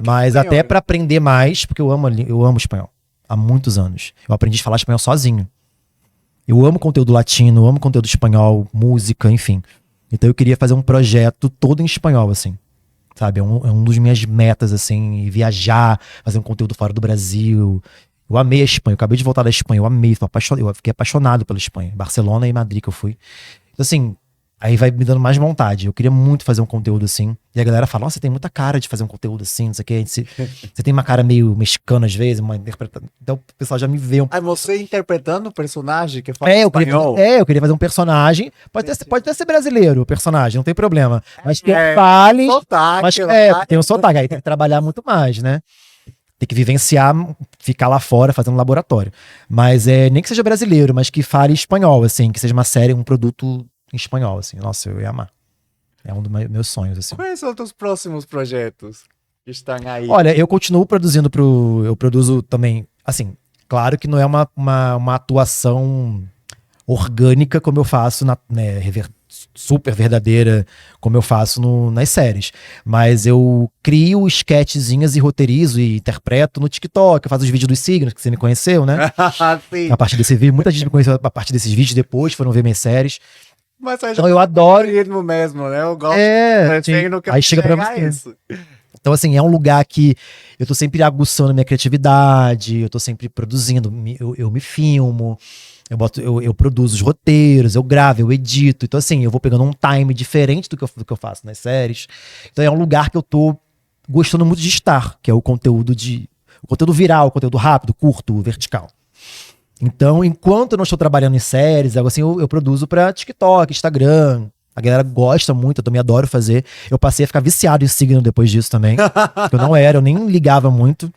Speaker 2: mas espanhol? Até pra aprender mais, porque eu amo espanhol, há muitos anos. Eu aprendi a falar espanhol sozinho. Eu amo conteúdo latino, amo conteúdo espanhol, música, enfim. Então eu queria fazer um projeto todo em espanhol, assim. Sabe? É um dos minhas metas, assim, viajar, fazer um conteúdo fora do Brasil. Eu amei a Espanha, eu acabei de voltar da Espanha, eu amei, eu fiquei apaixonado pela Espanha. Barcelona e Madrid que eu fui. Então, assim, aí vai me dando mais vontade. Eu queria muito fazer um conteúdo assim. E a galera fala, nossa, você tem muita cara de fazer um conteúdo assim, não sei o que. Você tem uma cara meio mexicana às vezes, uma interpretação. Então o pessoal já me vê um pouco.
Speaker 1: Você interpretando um personagem que fala espanhol?
Speaker 2: Eu queria fazer um personagem. Pode até ser brasileiro o personagem, não tem problema. Mas que fale.
Speaker 1: Sotaque,
Speaker 2: mas, tem um sotaque, aí tem que trabalhar muito mais, né? Tem que vivenciar, ficar lá fora fazendo laboratório. Mas nem que seja brasileiro, mas que fale espanhol, assim, que seja uma série, um produto em espanhol, assim. Nossa, eu ia amar. É um dos meus sonhos, assim.
Speaker 1: Quais são os teus próximos projetos que estão aí?
Speaker 2: Olha, eu continuo produzindo eu produzo também, assim, claro que não é uma atuação orgânica como eu faço, super verdadeira, como eu faço nas séries. Mas eu crio sketchzinhas e roteirizo e interpreto no TikTok, eu faço os vídeos dos signos, que você me conheceu, né?
Speaker 1: Sim.
Speaker 2: A partir desse vídeo, muita gente me conheceu a partir desses vídeos, depois foram ver minhas séries.
Speaker 1: Mas
Speaker 2: então eu adoro.
Speaker 1: Ritmo mesmo, né? Eu gosto
Speaker 2: aí chega pra você. Isso. Então, assim, é um lugar que eu tô sempre aguçando a minha criatividade, eu tô sempre produzindo, eu me filmo, eu produzo os roteiros, eu gravo, eu edito. Então, assim, eu vou pegando um time diferente do que eu faço nas séries. Então, é um lugar que eu tô gostando muito de estar, que é o conteúdo O conteúdo viral, o conteúdo rápido, curto, vertical. Então, enquanto eu não estou trabalhando em séries, algo assim, eu produzo pra TikTok, Instagram. A galera gosta muito, eu também adoro fazer. Eu passei a ficar viciado em signo depois disso também. Eu nem ligava muito.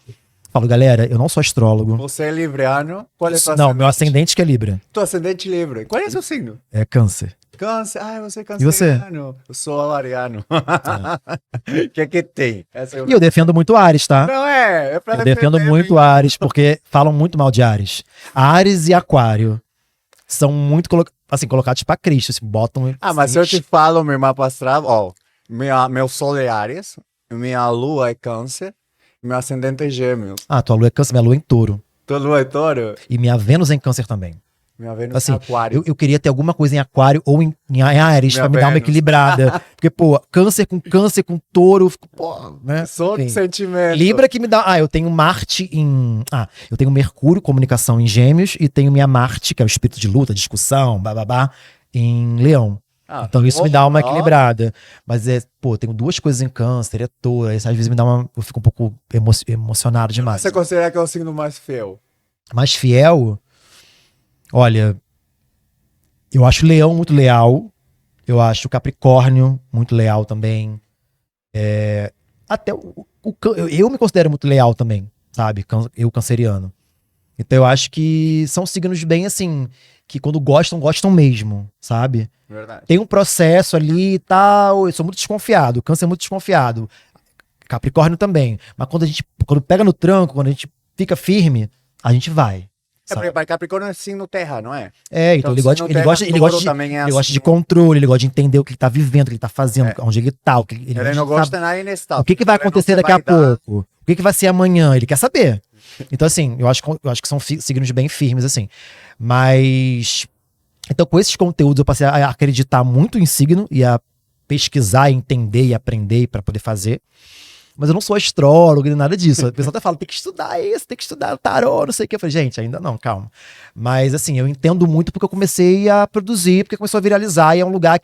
Speaker 2: Falo, galera, eu não sou astrólogo.
Speaker 1: Você é libriano? Qual é o
Speaker 2: Não, meu ascendente que é Libra.
Speaker 1: Teu ascendente livre. Qual é o seu signo?
Speaker 2: É Câncer.
Speaker 1: Câncer. Ah, você é
Speaker 2: E você?
Speaker 1: canceriano. Eu sou ariano. O que tem? Essa é o-
Speaker 2: E eu defendo muito Áries, tá?
Speaker 1: Não é pra
Speaker 2: Eu defendo
Speaker 1: defender
Speaker 2: muito
Speaker 1: mesmo.
Speaker 2: Áries, porque falam muito mal de Áries. Áries e Aquário são muito colocados pra Cristo. Assim, botam.
Speaker 1: Ah, mas se eu te falo meu mapa astral, ó, meu sol é Áries, minha lua é Câncer, meu ascendente é Gêmeos.
Speaker 2: Ah, tua lua é Câncer, minha lua é em Touro.
Speaker 1: Tua lua é Touro,
Speaker 2: E minha Vênus é em Câncer também.
Speaker 1: minha Vênus
Speaker 2: Assim,
Speaker 1: é Aquário.
Speaker 2: eu queria ter alguma coisa em Aquário ou em Áries
Speaker 1: Minha
Speaker 2: pra me dar uma
Speaker 1: Vênus.
Speaker 2: equilibrada. Porque, pô, Câncer com Touro, eu fico, pô, né?
Speaker 1: Sou de
Speaker 2: Enfim.
Speaker 1: sentimento.
Speaker 2: Libra que me dá. Ah, eu tenho Marte em. Ah, eu tenho Mercúrio, comunicação em Gêmeos, e tenho minha Marte, que é o espírito de luta, discussão, bababá, em Leão.
Speaker 1: Ah,
Speaker 2: Então isso me dá uma
Speaker 1: ó,
Speaker 2: equilibrada. Mas pô, tenho duas coisas em Câncer, é Touro, aí às vezes me dá uma. Eu fico um pouco emocionado demais.
Speaker 1: Você considera que é o signo mais fiel?
Speaker 2: Mais fiel, olha, eu acho Leão muito leal. Eu acho Capricórnio muito leal também. Até eu me considero muito leal também, sabe? Eu canceriano. Então eu acho que são signos bem assim, que quando gostam, gostam mesmo, sabe?
Speaker 1: Verdade.
Speaker 2: Tem um processo ali e tal. Eu sou muito desconfiado. Câncer é muito desconfiado. Capricórnio também. Mas quando pega no tranco, quando a gente fica firme, a gente vai.
Speaker 1: É,
Speaker 2: Sabe?
Speaker 1: porque Capricórnio é signo terra, não é?
Speaker 2: Então ele gosta,
Speaker 1: signo
Speaker 2: ele
Speaker 1: terra,
Speaker 2: gosta, ele
Speaker 1: touro
Speaker 2: gosta, de,
Speaker 1: também é
Speaker 2: ele gosta de
Speaker 1: assim.
Speaker 2: controle, ele gosta de entender o que ele tá vivendo, o que ele tá fazendo,
Speaker 1: É.
Speaker 2: onde ele tá, o que ele
Speaker 1: Ele não
Speaker 2: de
Speaker 1: gosta
Speaker 2: saber
Speaker 1: nada inestável.
Speaker 2: o que vai
Speaker 1: Ele não
Speaker 2: acontecer
Speaker 1: se
Speaker 2: daqui a
Speaker 1: vai dar-
Speaker 2: pouco, o que vai ser amanhã, ele quer saber. Então assim, eu acho que são signos bem firmes assim. Mas então com esses conteúdos eu passei a acreditar muito em signo e a pesquisar, entender e aprender para poder fazer. Mas eu não sou astrólogo nem nada disso. O pessoal até fala, tem que estudar isso, tem que estudar tarô, não sei o que. Eu falei, gente, ainda não, calma. Mas assim, eu entendo muito porque eu comecei a produzir, porque começou a viralizar e é um lugar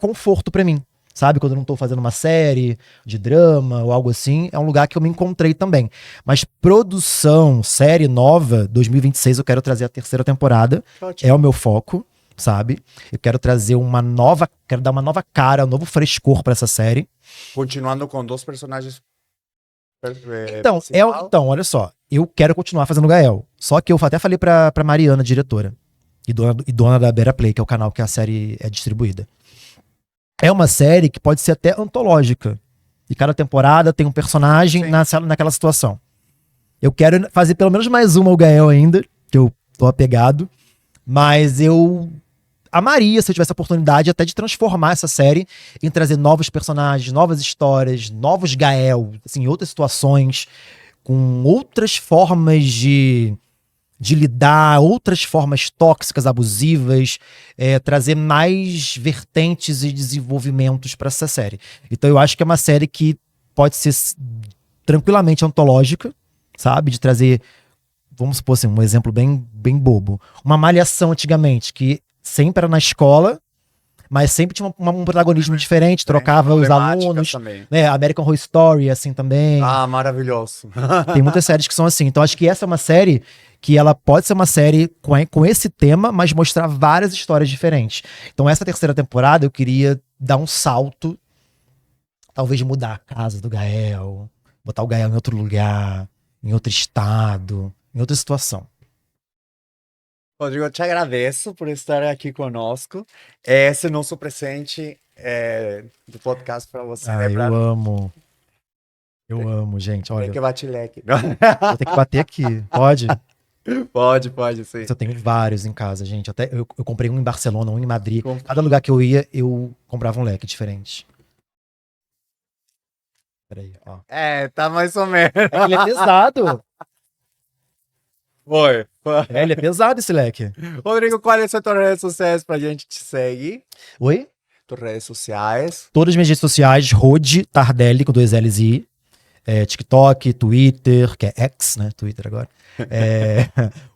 Speaker 2: conforto pra mim. Sabe? Quando eu não tô fazendo uma série de drama ou algo assim, é um lugar que eu me encontrei também. Mas produção, série nova, 2026 eu quero trazer a terceira temporada.
Speaker 1: Ótimo.
Speaker 2: É o meu foco, sabe? Eu quero trazer quero dar uma nova cara, um novo frescor pra essa série.
Speaker 1: Continuando com dois personagens.
Speaker 2: Então,
Speaker 1: principal.
Speaker 2: olha só. Eu quero continuar fazendo Gael. Só que eu até falei pra Mariana, diretora, e dona da Bera Play, que é o canal que a série é distribuída. É uma série que pode ser até antológica. E cada temporada tem um personagem naquela situação. Eu quero fazer pelo menos mais uma o Gael ainda, que eu tô apegado. Mas eu amaria, se eu tivesse a oportunidade, até de transformar essa série em trazer novos personagens, novas histórias, novos Gael, assim, outras situações, com outras formas de lidar, outras formas tóxicas, abusivas, trazer mais vertentes e desenvolvimentos para essa série. Então eu acho que é uma série que pode ser tranquilamente antológica, sabe? De trazer, vamos supor assim, um exemplo bem, bem bobo. Uma Malhação antigamente, que sempre era na escola, mas sempre tinha um protagonismo diferente, trocava os alunos.
Speaker 1: Também.
Speaker 2: Né? American Horror Story, assim, também.
Speaker 1: Ah, maravilhoso.
Speaker 2: Tem muitas séries que são assim. Então acho que essa é uma série que ela pode ser uma série com esse tema, mas mostrar várias histórias diferentes. Então essa terceira temporada eu queria dar um salto, talvez mudar a casa do Gael, botar o Gael em outro lugar, em outro estado, em outra situação.
Speaker 1: Rodrigo, eu te agradeço por estar aqui conosco. Esse é o nosso presente do podcast para você.
Speaker 2: Eu amo. Eu amo, gente. Olha,
Speaker 1: Tem que bater leque.
Speaker 2: vou ter que bater aqui. Pode?
Speaker 1: Pode, sim.
Speaker 2: Eu tenho vários em casa, gente. Até eu comprei um em Barcelona, um em Madrid. Cada lugar que eu ia, eu comprava um leque diferente. Peraí, ó.
Speaker 1: Tá mais ou menos.
Speaker 2: Ele é pesado.
Speaker 1: Foi.
Speaker 2: Ele é pesado esse leque.
Speaker 1: Rodrigo, quais são as tuas redes sociais pra gente te seguir?
Speaker 2: Oi?
Speaker 1: Tuas redes sociais.
Speaker 2: Todas as minhas redes sociais, Rode Tardelli, com 2 L's e I. TikTok, Twitter, que é X, né? Twitter agora.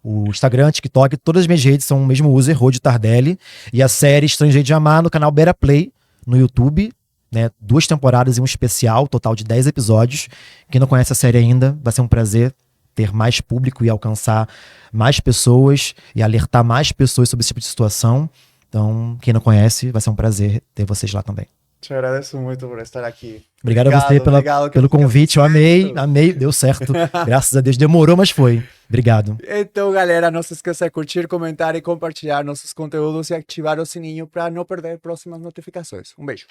Speaker 2: O Instagram, TikTok, todas as minhas redes são o mesmo user, Rode Tardelli. E a série Estrangeiro de Amar no canal Bera Play, no YouTube. né? 2 temporadas e um especial, total de 10 episódios. Quem não conhece a série ainda, vai ser um prazer ter mais público e alcançar mais pessoas e alertar mais pessoas sobre esse tipo de situação. Então, quem não conhece, vai ser um prazer ter vocês lá também.
Speaker 1: Te agradeço muito por estar aqui.
Speaker 2: Obrigado a você pelo convite, eu amei, deu certo. Graças a Deus, demorou, mas foi. Obrigado.
Speaker 1: Então, galera, não se esqueça de curtir, comentar e compartilhar nossos conteúdos e ativar o sininho para não perder próximas notificações. Um beijo.